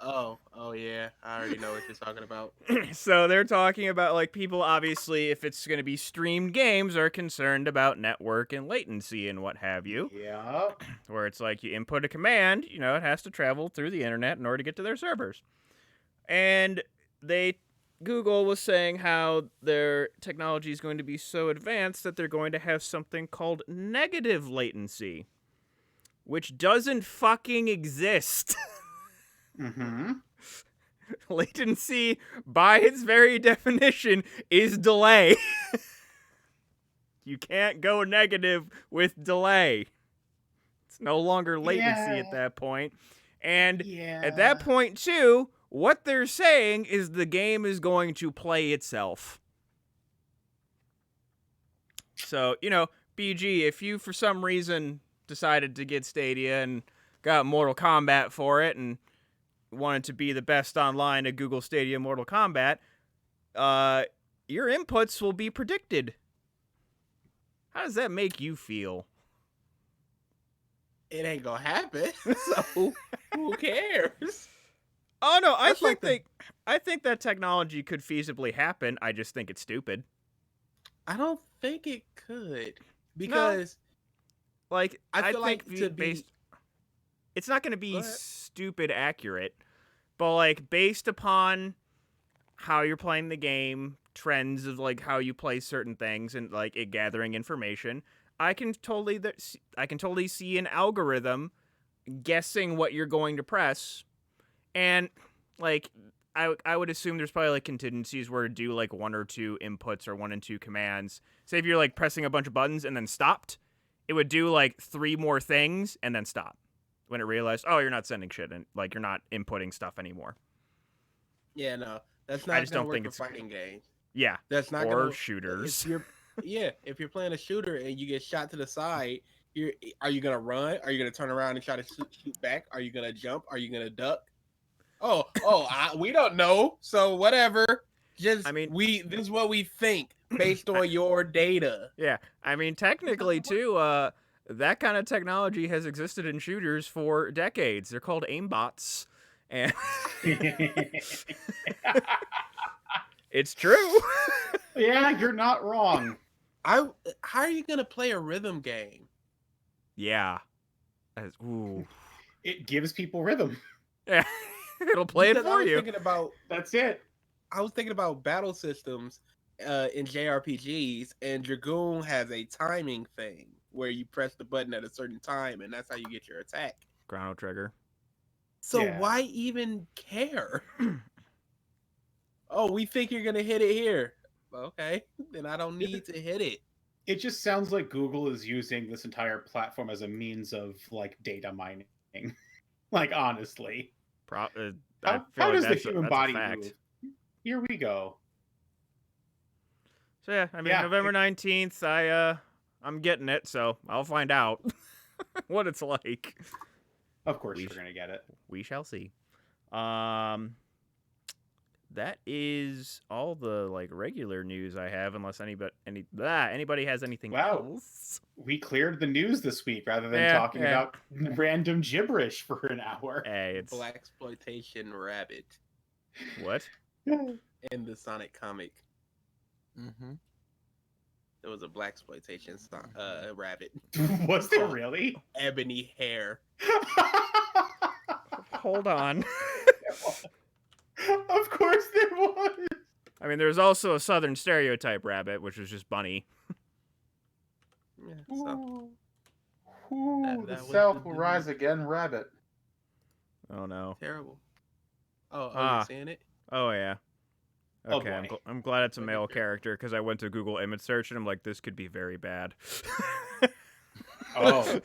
Oh yeah, I already know what you're talking about. So they're talking about, like, people, obviously, if it's going to be streamed games, are concerned about network and latency and what have you. Yeah. Where it's like you input a command, it has to travel through the internet in order to get to their servers. And they Google was saying how their technology is going to be so advanced that they're going to have something called negative latency, which doesn't fucking exist. Mm-hmm. Latency, by its very definition, is delay. You can't go negative with delay. It's no longer latency at that point. And at that point, too, what they're saying is the game is going to play itself. So, BG, if you for some reason decided to get Stadia and got Mortal Kombat for it and wanted to be the best online at Google Stadia Mortal Kombat, your inputs will be predicted. How does that make you feel? It ain't gonna happen. So who cares? Oh no, I That's think that technology could feasibly happen. I just think it's stupid. I don't think it could because Like I feel think like to based, it's not going to be Go ahead. stupid accurate, but like based upon how you're playing the game, trends of like how you play certain things, and like it gathering information, I can totally see an algorithm guessing what you're going to press, and like I would assume there's probably like contingencies where to do like 1 or 2 inputs or 1 and 2 commands. Say if you're like pressing a bunch of buttons and then stopped, it would do like 3 more things and then stop when it realized, oh, you're not sending shit and like you're not inputting stuff anymore. Yeah, no, that's not. I just gonna don't work think for it's fighting games. Yeah, That's not or gonna. shooters. If you're playing a shooter and you get shot to the side, are you gonna run? Are you gonna turn around and try to shoot back? Are you gonna jump? Are you gonna duck? We don't know. So whatever. Just this is what we think based on your data. Yeah, I mean technically too. That kind of technology has existed in shooters for decades. They're called aimbots, and it's true. Yeah, you're not wrong. How are you gonna play a rhythm game? Yeah. Ooh. It gives people rhythm. Yeah. It'll play it for you. That's it. I was thinking about battle systems in JRPGs, and Dragoon has a timing thing where you press the button at a certain time, and that's how you get your attack. Chrono Trigger. So why even care? Oh, we think you're gonna hit it here. Okay, then I don't need to hit it. It just sounds like Google is using this entire platform as a means of like data mining. Like honestly, how does the human body move? Here we go. So yeah, I mean November 19th, I'm getting it, so I'll find out what it's like. Of course we're gonna get it. We shall see. That is all the like regular news I have, unless anybody has anything else. We cleared the news this week rather than talking about random gibberish for an hour. Hey, it's Blaxploitation rabbit. What? In the Sonic comic. Mm-hmm. There was a blaxploitation rabbit. Was there really? Ebony hair. Hold on. Of course there was. I mean, there's also a Southern stereotype rabbit, which was just bunny. Yeah, so. The South will rise again, rabbit. Oh no. Terrible. You're seeing it? Oh yeah. Okay, I'm glad it's a male character because I went to Google image search and I'm like, this could be very bad. Oh.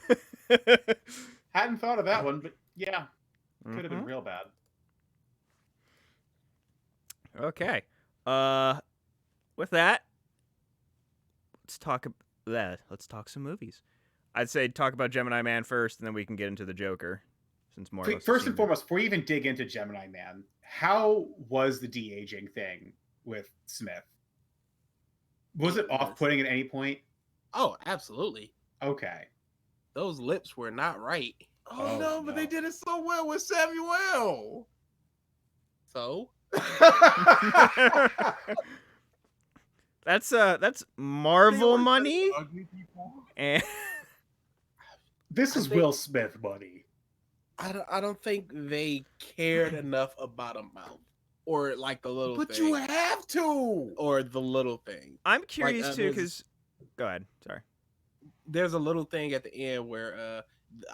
Hadn't thought of that one, but yeah, could have been real bad. Okay. With that, let's talk some movies. I'd say talk about Gemini Man first, and then we can get into the Joker. Since more first and foremost, before we even dig into Gemini Man, how was the de-aging thing with Smith? Was it off-putting at any point? Oh, absolutely. Okay. Those lips were not right. Oh no, but they did it so well with Samuel. So? That's Marvel money. And this is Will Smith money. I don't think they cared enough about a mouth or like the little But thing, you have to. or the little thing. I'm curious too, there's- because go ahead. Sorry. There's a little thing at the end where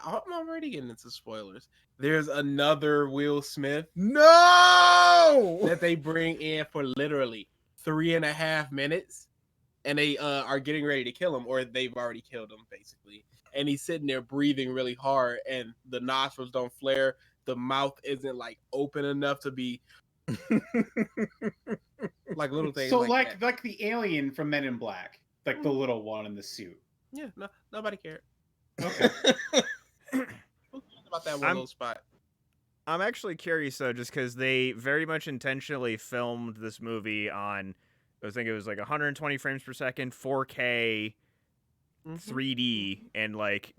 I'm already getting into spoilers. There's another Will Smith No. that they bring in for literally 3.5 minutes, and they are getting ready to kill him, or they've already killed him basically. And he's sitting there breathing really hard, and the nostrils don't flare. The mouth isn't like open enough to be like little things. So that. like the alien from Men in Black, like the little one in the suit. Yeah, no, nobody cared. Okay. Who cares about that one little spot? I'm actually curious though, just because they very much intentionally filmed this movie on, I think it was like 120 frames per second, 4K, 3D, and like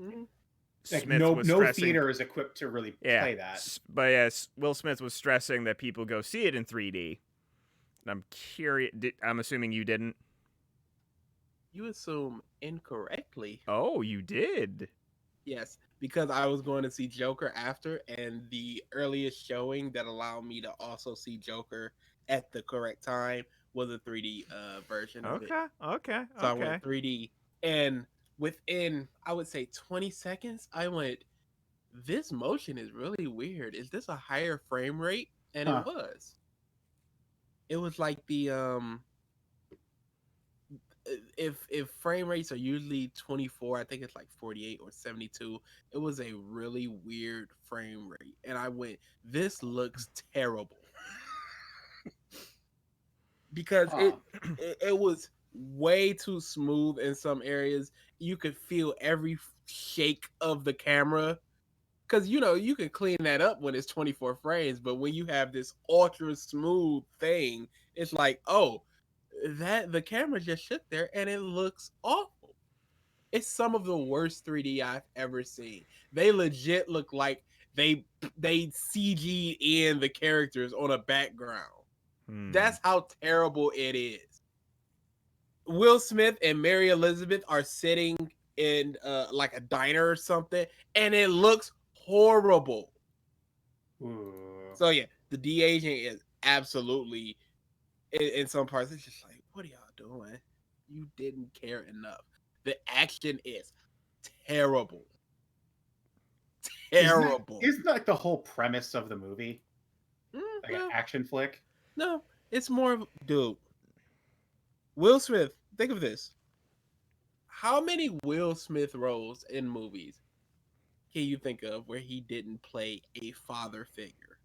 Like Smith no was no stressing, theater is equipped to really play that. But yes, Will Smith was stressing that people go see it in 3D. And I'm curious. I'm assuming you didn't. You assume incorrectly. Oh, you did. Yes, because I was going to see Joker after, and the earliest showing that allowed me to also see Joker at the correct time was a 3D version of it. Okay. So I went 3D, and within, I would say, 20 seconds, I went, this motion is really weird. Is this a higher frame rate? And it was. It was like the if frame rates are usually 24, I think it's like 48 or 72. It was a really weird frame rate, and I went, this looks terrible. Because it was way too smooth in some areas. You could feel every shake of the camera, because you can clean that up when it's 24 frames, but when you have this ultra smooth thing, it's like, oh, that the camera just shook there and it looks awful. It's some of the worst 3D I've ever seen. They legit look like they CG'd in the characters on a background. That's how terrible it is. Will Smith and Mary Elizabeth are sitting in like a diner or something, and it looks horrible. Ooh. So yeah, the de-aging is absolutely, in some parts, it's just like, what are y'all doing? You didn't care enough. The action is terrible. Terrible. Isn't that like the whole premise of the movie? Like No, an action flick? no, it's more of, dude. Will Smith, think of this. How many Will Smith roles in movies can you think of where he didn't play a father figure?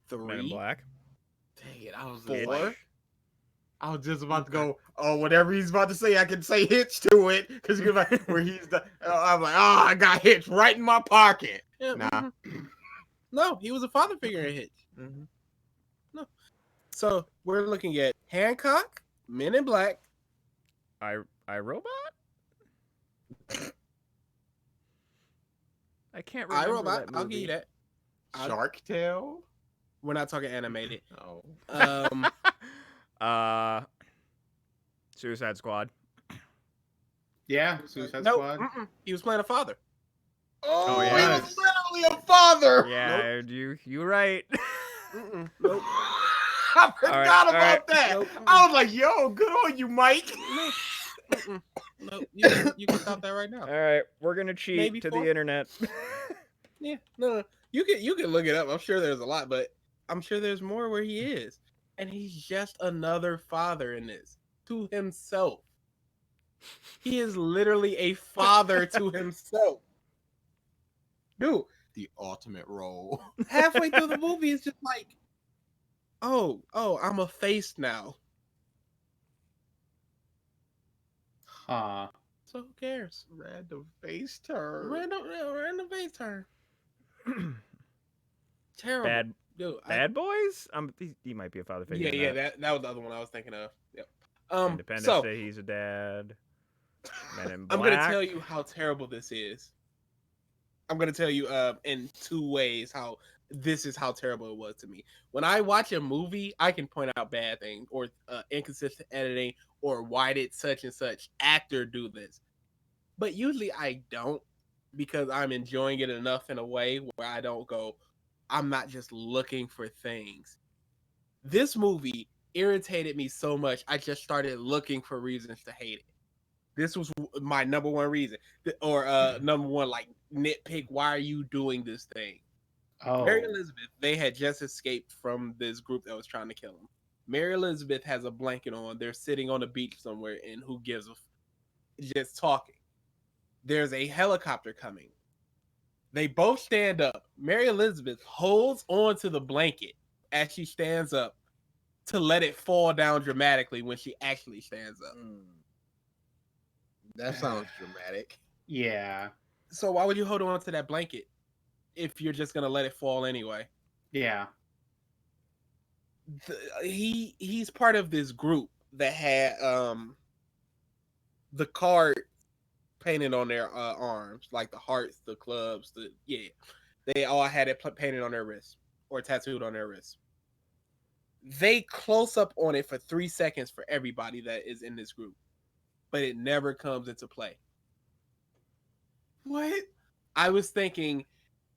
3? Men in Black. Dang it, I was 4. I was just about to go, oh, whatever he's about to say, I can say Hitch to it. Because you're like, where he's the, I'm like, oh, I got Hitch right in my pocket. Yeah, Nah. No, he was a father figure in Hitch. No. So we're looking at Hancock, Men in Black. I Robot? I can't remember iRobot, that movie. I'll give you that. Shark Tale? We're not talking animated. Oh. Suicide Squad. Yeah, Suicide Nope. Squad. He was playing a father. Oh, yeah. he was literally a father. Yeah, you're right. Nope. I forgot about that. Nope. I was like, yo, good on you, Mike. No, you can stop that right now. All right, we're gonna cheat Maybe to 4? the internet. Yeah, no. You can look it up. I'm sure there's a lot, but I'm sure there's more where he is. And he's just another father in this to himself. He is literally a father to himself. Dude, The ultimate role. halfway through the movie, it's just like, oh, I'm a face now. Huh. So who cares? Random face turn. Random face turn. Terrible. Bad Dude, Bad Boys? He might be a father figure. Yeah, in that was the other one I was thinking of. Yep. Independence Day, he's a dad. Men in Black. I'm gonna tell you how terrible this is. I'm gonna tell you in 2 ways how this is how terrible it was to me. When I watch a movie, I can point out bad things or inconsistent editing or why did such and such actor do this. But usually I don't, because I'm enjoying it enough in a way where I don't go, I'm not just looking for things. This movie irritated me so much, I just started looking for reasons to hate it. This was my number one reason, or number one like nitpick. Why are you doing this thing? Mary Elizabeth, they had just escaped from this group that was trying to kill them. Mary Elizabeth has a blanket on. They're sitting on a beach somewhere, and who gives a just talking. There's a helicopter coming. They both stand up. Mary Elizabeth holds onto the blanket as she stands up to let it fall down dramatically when she actually stands up. That sounds dramatic. Yeah. So why would you hold on to that blanket if you're just gonna let it fall anyway? Yeah. He's part of this group that had the card painted on their arms, like the hearts, the clubs, they all had it painted on their wrists or tattooed on their wrists. They close up on it for 3 seconds for everybody that is in this group, but it never comes into play. What? I was thinking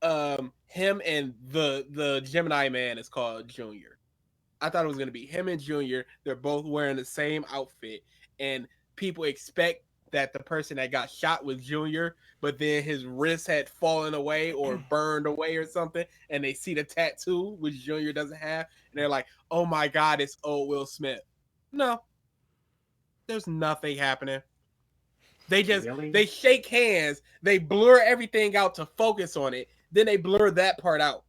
him and the Gemini man is called Junior. I thought it was going to be him and Junior. They're both wearing the same outfit, and people expect that the person that got shot was Junior, but then his wrist had fallen away or burned away or something, and they see the tattoo, which Junior doesn't have, and they're like, oh my God, it's old Will Smith. No. There's nothing happening. They just, they shake hands, they blur everything out to focus on it, then they blur that part out.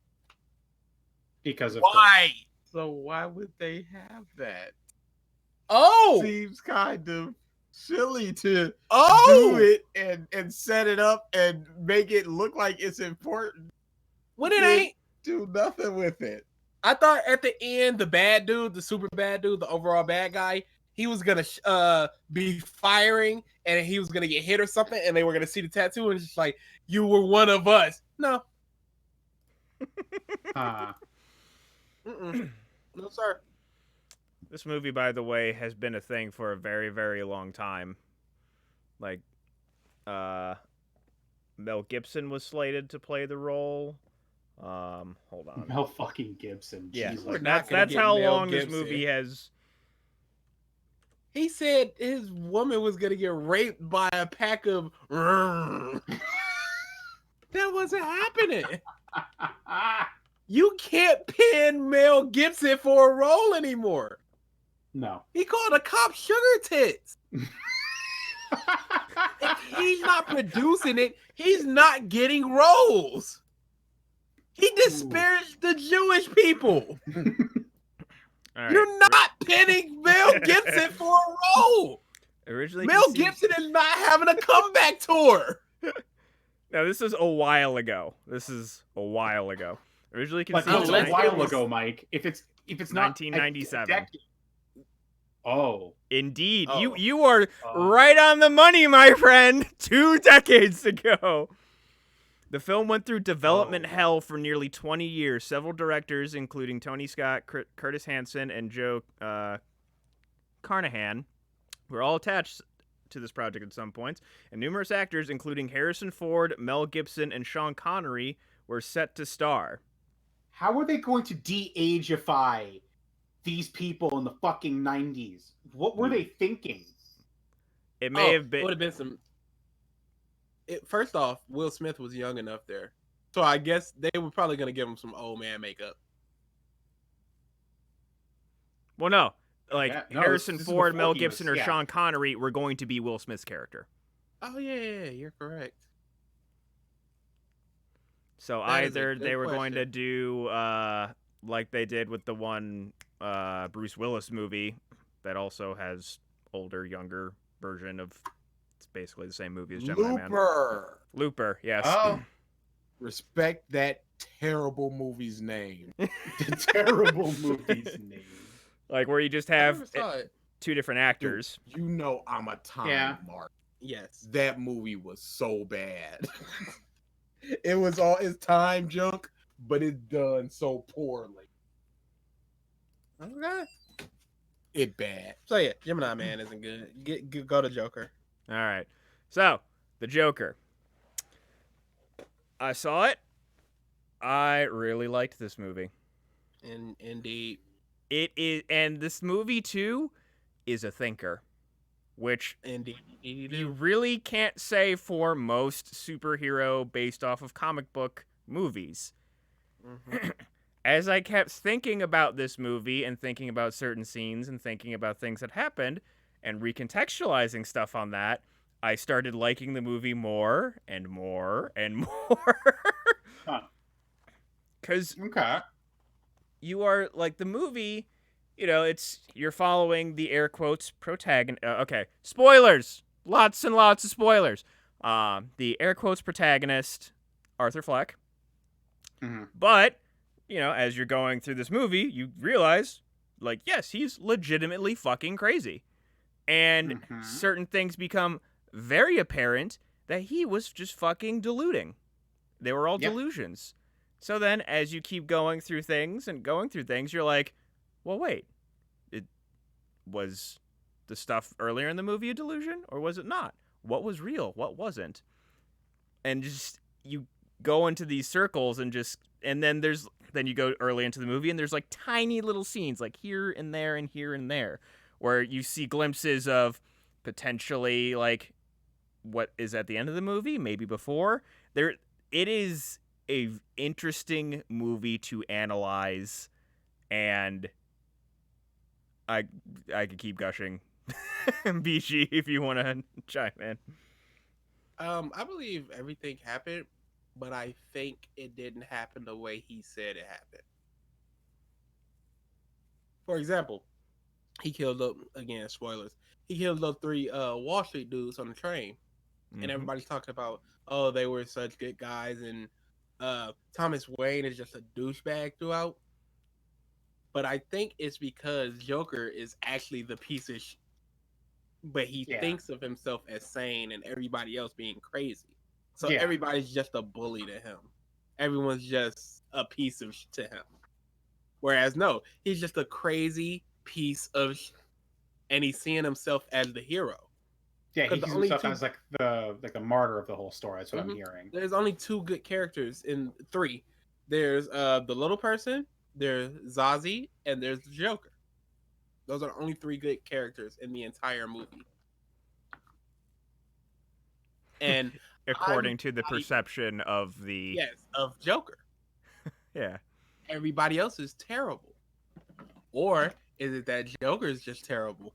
Because of why? So why would they have that? Oh! Seems kind of silly to do it and set it up and make it look like it's important. When it ain't. Do nothing with it. I thought at the end, the bad dude, the super bad dude, the overall bad guy, he was gonna be firing and he was gonna get hit or something, and they were gonna see the tattoo and it's just like, you were one of us. No. No, sir. This movie, by the way, has been a thing for a very, very long time. Like, Mel Gibson was slated to play the role. Hold on. Mel fucking Gibson. Yeah, Jesus. that's how long this movie has. He said his woman was gonna get raped by a pack of. That wasn't happening. You can't pin Mel Gibson for a role anymore. No. He called a cop sugar tits. If he's not producing it, he's not getting roles. He disparaged the Jewish people. Right. You're not pinning Mel Gibson for a role. Originally, Mel Gibson is not having a comeback tour. Now, this is a while ago. Originally But conceived it was a while ago, Mike. If it's not 1997. Oh, indeed. Oh. You are right on the money, my friend. 2 decades ago. The film went through development hell for nearly 20 years. Several directors, including Tony Scott, Curtis Hanson, and Joe Carnahan, were all attached to this project at some points, and numerous actors, including Harrison Ford, Mel Gibson, and Sean Connery, were set to star. how are they going to de-ageify these people in the fucking 90s? What were they thinking? It may have been. Would have been some. First off, Will Smith was young enough there, so I guess they were probably gonna give him some old man makeup. Well, no. Like, no, Harrison this is Ford, before Mel he Gibson, was- or Sean Connery were going to be Will Smith's character. Oh yeah, you're correct. So That is a either good they were going to question. do like they did with the one Bruce Willis movie that also has older, younger version of. It's basically the same movie as Gemini Man. Looper, yes. Oh, Respect that terrible movie's name. the terrible movie's name. Like where you just I have never saw it. 2 different actors. You know I'm a time Yeah. mark. Yes. That movie was so bad. It was all it's time junk, but it's done so poorly. Okay. It bad. So yeah, Gemini Man isn't good. Go to Joker. All right. So, The Joker. I saw it. I really liked this movie. And indeed, It is, and this movie too is a thinker, which indeed, you you do. really can't say for most superhero based off of comic book movies. Mhm. As I kept thinking about this movie and thinking about certain scenes and thinking about things that happened and recontextualizing stuff on that, I started liking the movie more and more and more. Huh. Because Okay. you are like the movie, it's you're following the air quotes protagonist. Okay, spoilers, lots and lots of spoilers. The air quotes protagonist, Arthur Fleck. Hmm. But as you're going through this movie, you realize, like, yes, he's legitimately fucking crazy, and Hmm. certain things become very apparent that he was just fucking deluding. They were all Yeah. delusions. So then, as you keep going through things and going through things, you're like, well, wait, it was the stuff earlier in the movie a delusion, or was it not? What was real? What wasn't? And just you go into these circles and then you go early into the movie and there's like tiny little scenes like here and there and here and there where you see glimpses of potentially like what is at the end of the movie, maybe before. It is a interesting movie to analyze, and I could keep gushing. BG, if you want to chime in. I believe everything happened, but I think it didn't happen the way he said it happened. For example, he killed up again. Spoilers. He killed those three Wall Street dudes on the train, and Mm-hmm. everybody's talking about, oh, they were such good guys, and Thomas Wayne is just a douchebag throughout. But I think it's because Joker is actually the piece of but he Yeah. thinks of himself as sane and everybody else being crazy. So Yeah. everybody's just a bully to him. Everyone's just a piece of to him. Whereas no, he's just a crazy piece of and he's seeing himself as the hero. Yeah. He Because the sees only himself two as like the martyr of the whole story. That's what I'm Mhm. hearing. There's only two good characters in three. There's the little person, there's Zazie, and there's the Joker. Those are the only three good characters in the entire movie. And According to the perception of the yes, of Joker. yeah. Everybody else is terrible. Or is it that Joker is just terrible?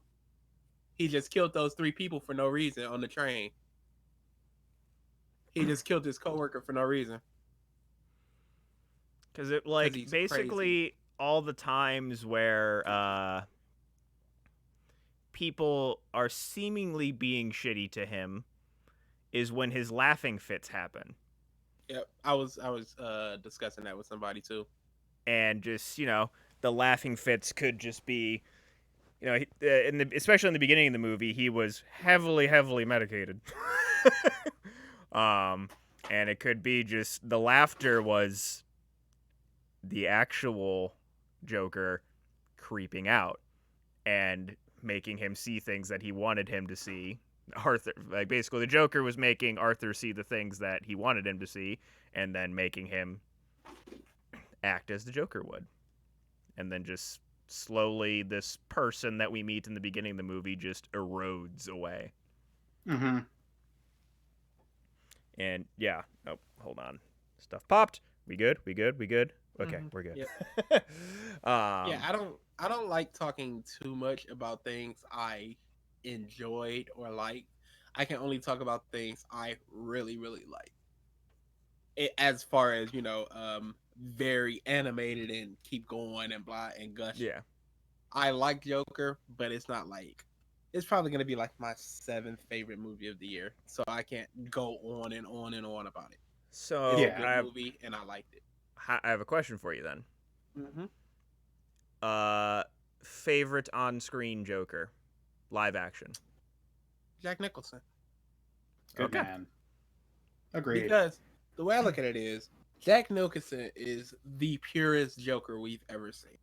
He just killed those three people for no reason on the train. He just killed his coworker for no reason. Because it Because like he's basically crazy. all the times where people are seemingly being shitty to him is when his laughing fits happen. Yep. I was discussing that with somebody too. And just the laughing fits could just be especially in the beginning of the movie he was heavily medicated. um and it could be just the laughter was the actual Joker creeping out and making him see things that he wanted him to see. Arthur, like basically the Joker was making Arthur see the things that he wanted him to see and then making him act as the Joker would. And then just slowly this person that we meet in the beginning of the movie just erodes away. Mm-hmm. And yeah, oh, hold on. Stuff popped. We good? We good? We good? Okay, we're good. Yep. Yeah, I don't like talking too much about things I enjoyed or liked. I can only talk about things I really like. As far as, very animated and keep going and blah and gushing. Yeah. I like Joker, but it's not like it's probably gonna be like my seventh favorite movie of the year. So I can't go on and on and on about it. It's a So good movie and I liked it. I have a question for you then. Mm-hmm. Favorite on-screen Joker, live action. Jack Nicholson. Good Okay. man. Agreed. Because the way I look at it is Jack Nicholson is the purest Joker we've ever seen.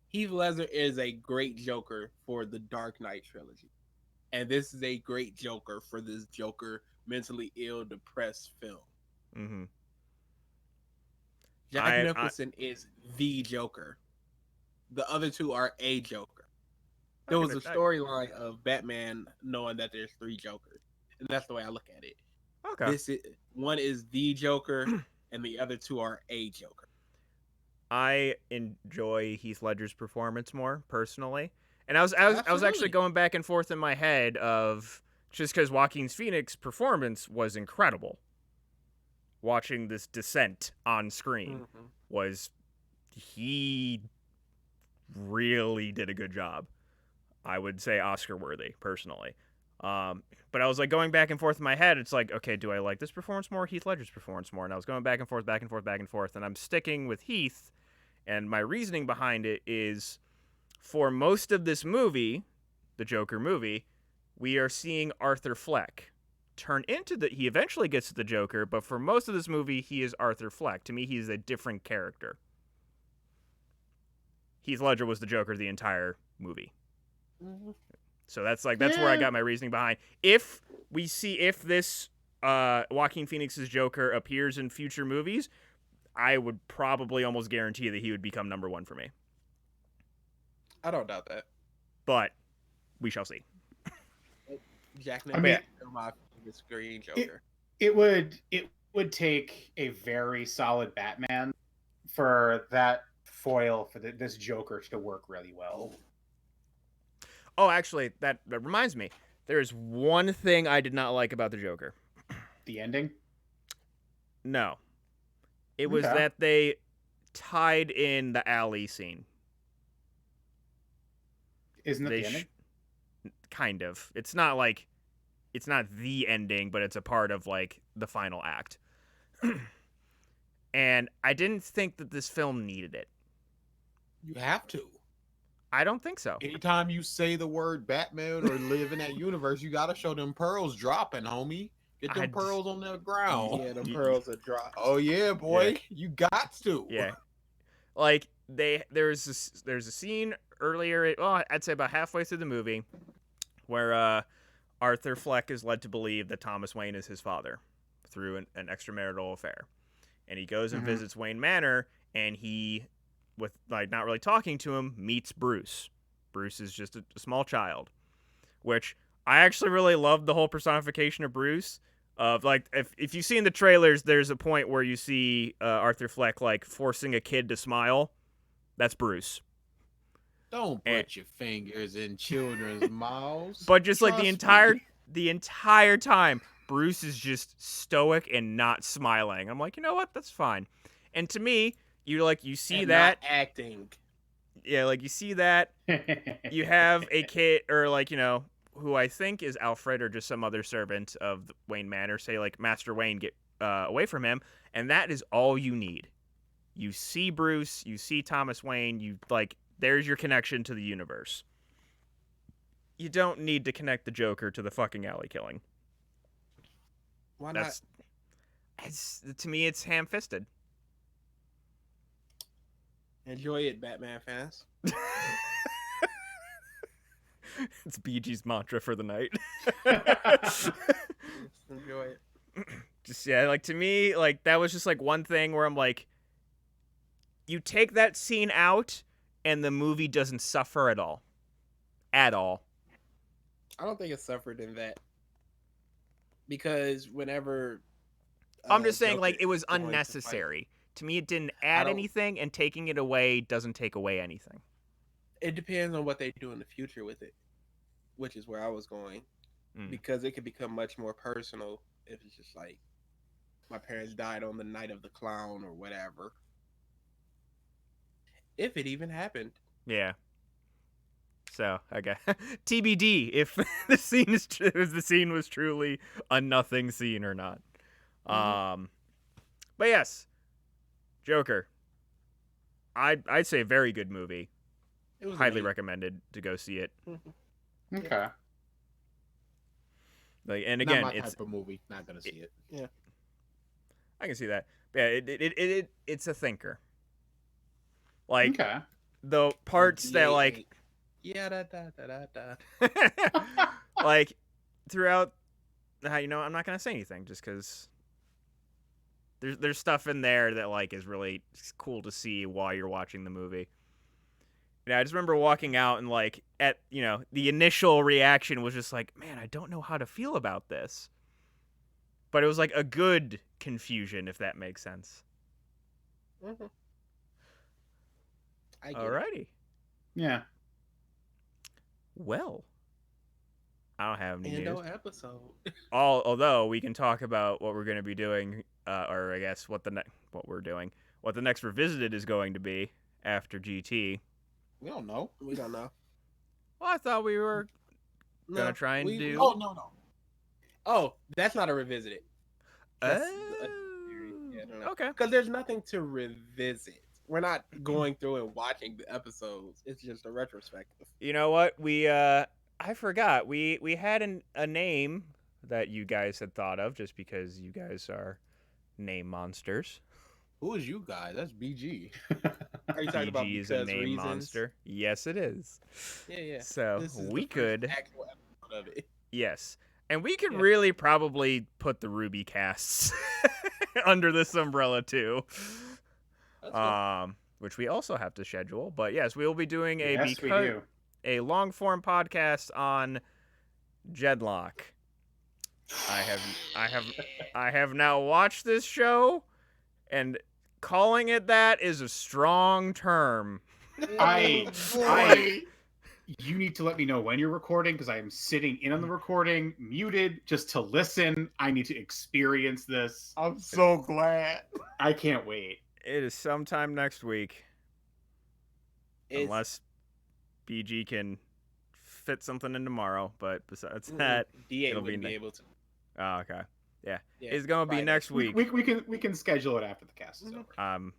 Heath Ledger is a great Joker for the Dark Knight trilogy. And this is a great Joker for this Joker mentally ill, depressed film. Mm-hmm. Jack Nicholson is the Joker. The other two are a Joker. There was a storyline of Batman knowing that there's 3 Jokers, and that's the way I look at it. Okay. One is the Joker, and the other 2 are a Joker. I enjoy Heath Ledger's performance more personally, and I was actually going back and forth in my head of just because Joaquin Phoenix's performance was incredible. Watching this descent on screen he really did a good job. I would say Oscar worthy personally. But I was like going back and forth in my head. It's like, okay, do I like this performance more, or Heath Ledger's performance more? And I was going back and forth, and I'm sticking with Heath. And my reasoning behind it is, for most of this movie, the Joker movie, we are seeing Arthur Fleck turn into he eventually gets to the Joker, but for most of this movie, he is Arthur Fleck. To me, he's a different character. Heath Ledger was the Joker the entire movie. So that's where I got my reasoning behind. If this Joaquin Phoenix's Joker appears in future movies, I would probably almost guarantee that he would become number 1 for me. I don't doubt that. But we shall see. Jack Nicholson is my favorite screen Joker. It would take a very solid Batman for that foil for this Joker to work really well. Oh, actually, that reminds me. There is one thing I did not like about the Joker. The ending? No. It was that they tied in the alley scene. Isn't that the ending? Kind of. It's not the ending, but it's a part of like the final act. And I didn't think that this film needed it. You have to. I don't think so. Anytime you say the word Batman or live in that universe, you gotta show them pearls dropping, homie. Get them pearls on the ground. Yeah, them pearls are dropped. Oh yeah, boy. Yeah. You got to. Yeah. Like there's a scene earlier, I'd say about halfway through the movie, where Arthur Fleck is led to believe that Thomas Wayne is his father through an extramarital affair. And he goes and visits Wayne Manor, and he, with like not really talking to him, meets Bruce. Bruce is just a small child, which I actually really loved the whole personification of Bruce. Of like, if you see in the trailers, there's a point where you see Arthur Fleck like forcing a kid to smile. That's Bruce. Don't put your fingers in children's mouths. But just like the entire time, Bruce is just stoic and not smiling. I'm like, you know what? That's fine. And to me, you see and that not acting. Yeah, like you see that. You have a kid, or like, who I think is Alfred or just some other servant of Wayne Manor, say like Master Wayne, get away from him, and that is all you need. You see Bruce, you see Thomas Wayne, there's your connection to the universe. You don't need to connect the Joker to the fucking alley killing. Why not? To me, it's ham-fisted. Enjoy it, Batman fans. It's BG's mantra for the night. Enjoy it. Just, to me, that was just one thing where I'm like, you take that scene out and the movie doesn't suffer at all. At all. I don't think it suffered in that. Because whenever... I'm just saying, it was unnecessary. To me, it didn't add anything, and taking it away doesn't take away anything. It depends on what they do in the future with it, which is where I was going. Because it could become much more personal if it's just like, my parents died on the night of the clown or whatever. If it even happened. Yeah. So, okay. TBD if the scene was truly a nothing scene or not. But yes, Joker. I'd say a very good movie. It was highly recommended to go see it. Okay. And again, not my it's type of movie. Not gonna see it. Yeah, I can see that. Yeah, it's a thinker. The parts that throughout. I'm not gonna say anything just because there's stuff in there that like is really cool to see while you're watching the movie. Yeah, I just remember walking out and like the initial reaction was just like, man, I don't know how to feel about this. But it was like a good confusion, if that makes sense. Mm-hmm. Alrighty. Yeah. Well, I don't have any news. Episode. Although we can talk about what we're going to be doing, or I guess what the next Revisited is going to be after GT. We don't know. Well, I thought we were gonna try and do. Oh no. Oh, that's not a Revisited. That's okay. Because there's nothing to revisit. We're not going through and watching the episodes. It's just a retrospective. You know what? I forgot. We had a name that you guys had thought of just because you guys are name monsters. Who is you guys? That's BG. Are you talking about BG is a name reasons? monster. Yes, it is. Yeah. So we could actual episode of it. Yes. And we could really probably put the Ruby casts under this umbrella too. Which we also have to schedule. But yes, we will be doing a long form podcast on Jedlock. I have now watched this show, and calling it that is a strong term. You need to let me know when you're recording, because I am sitting in on the recording, muted, just to listen. I need to experience this. I'm so glad. I can't wait. It is sometime next week. Unless BG can fit something in tomorrow, but besides that, DA wouldn't be able to. Oh, okay. Yeah. It's gonna be next week. We can schedule it after the cast is over.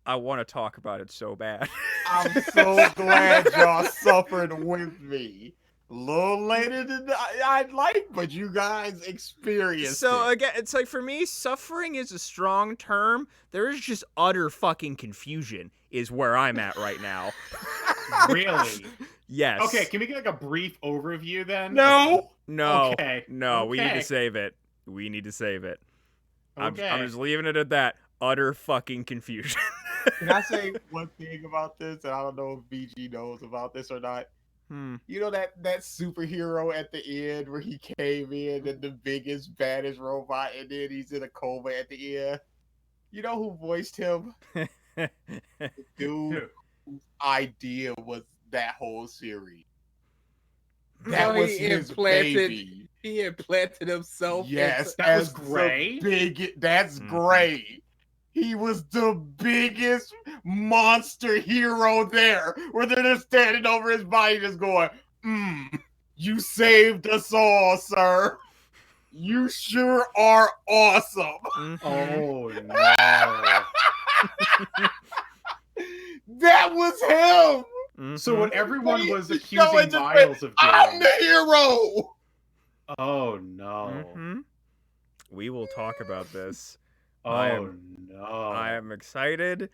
I want to talk about it so bad. I'm so glad y'all suffered with me. A little later than I'd like, but you guys experienced it. So again, it's like for me, suffering is a strong term. There is just utter fucking confusion is where I'm at right now. Really? Yes. Okay, can we get like a brief overview then? No. Okay. No, we need to save it. Okay. I'm just leaving it at that. Utter fucking confusion. Can I say one thing about this? And I don't know if BG knows about this or not. You know that superhero at the end where he came in and the biggest, baddest robot, and then he's in a coma at the end? You know who voiced him? The dude whose idea was that whole series. That was his baby. He implanted himself. Yes, that was Gray. That's Gray. He was the biggest monster hero there, where they're just standing over his body, just going, you saved us all, sir. You sure are awesome. Oh, no. That was him. So when everyone was accusing Miles of doing, I'm the hero. Oh, no. We will talk about this. No. I am excited,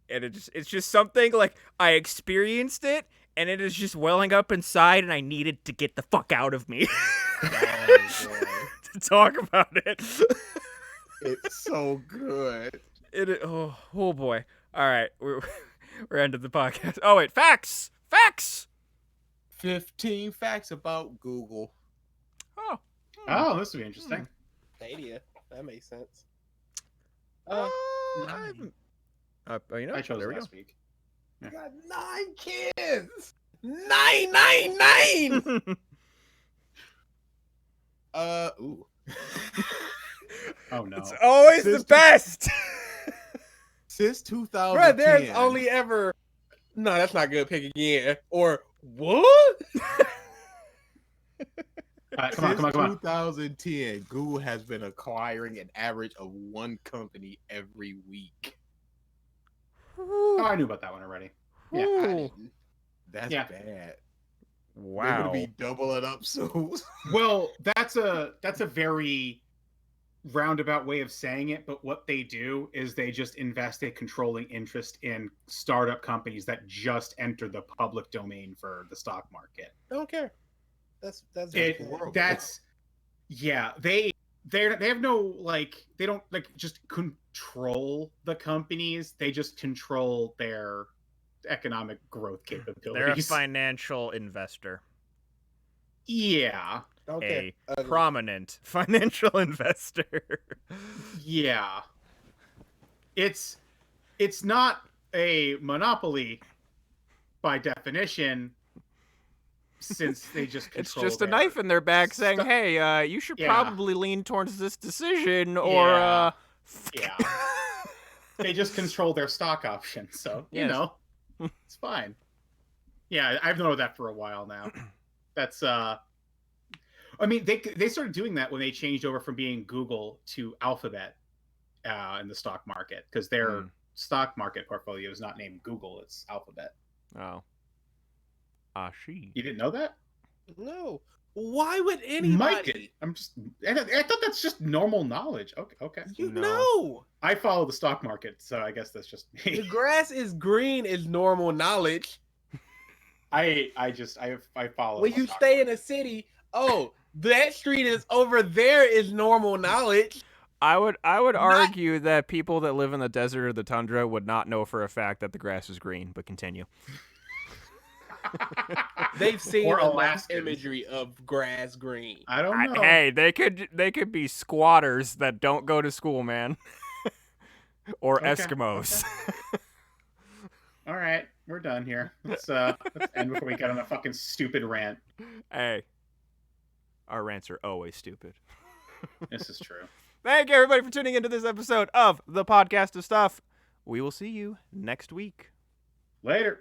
and it's just something like I experienced it, and it is just welling up inside, and I needed to get the fuck out of me to talk about it. It's so good. Oh boy! All right, we're ending the podcast. Oh wait, facts. 15 facts about Google. Oh, this would be interesting. Stadia. That makes sense. I chose there we last go. week. You got 9 kids. 9. Ooh. Oh no! It's always the best. Since 2010. Bro, there's only ever. No, that's not good. Pick again. Or what? Come on. 2010, Google has been acquiring an average of one company every week. Oh, I knew about that one already. Yeah, I didn't. That's bad. Wow. They're gonna be doubling up soon. Well, that's a very roundabout way of saying it, but what they do is they just invest a controlling interest in startup companies that just enter the public domain for the stock market. I don't care. That's they have no like they don't like just control the companies. They just control their economic growth capabilities. They're a financial investor. Yeah. Okay. A prominent financial investor. Yeah. It's not a monopoly by definition, since they just It's control just a knife in their back saying, hey, you should probably lean towards this decision or yeah. They just control their stock options, so you know, it's fine. Yeah, I've known that for a while now. That's I mean, they started doing that when they changed over from being Google to Alphabet in the stock market, because their stock market portfolio is not named Google, it's Alphabet. Oh. She. You didn't know that? No. Why would anybody? Mike did. I thought that's just normal knowledge. Okay. You know. I follow the stock market, so I guess that's just me. The grass is green is normal knowledge. I follow. When you stay in a city, that street is over there is normal knowledge. I would argue that people that live in the desert or the tundra would not know for a fact that the grass is green, but continue. They've seen a lot of imagery of grass green. I don't know. Hey, they could be squatters that don't go to school, man. Or Eskimos. Okay. All right, we're done here. Let's end before we get on a fucking stupid rant. Hey, our rants are always stupid. This is true. Thank you, everybody, for tuning into this episode of the Podcast of Stuff. We will see you next week. Later.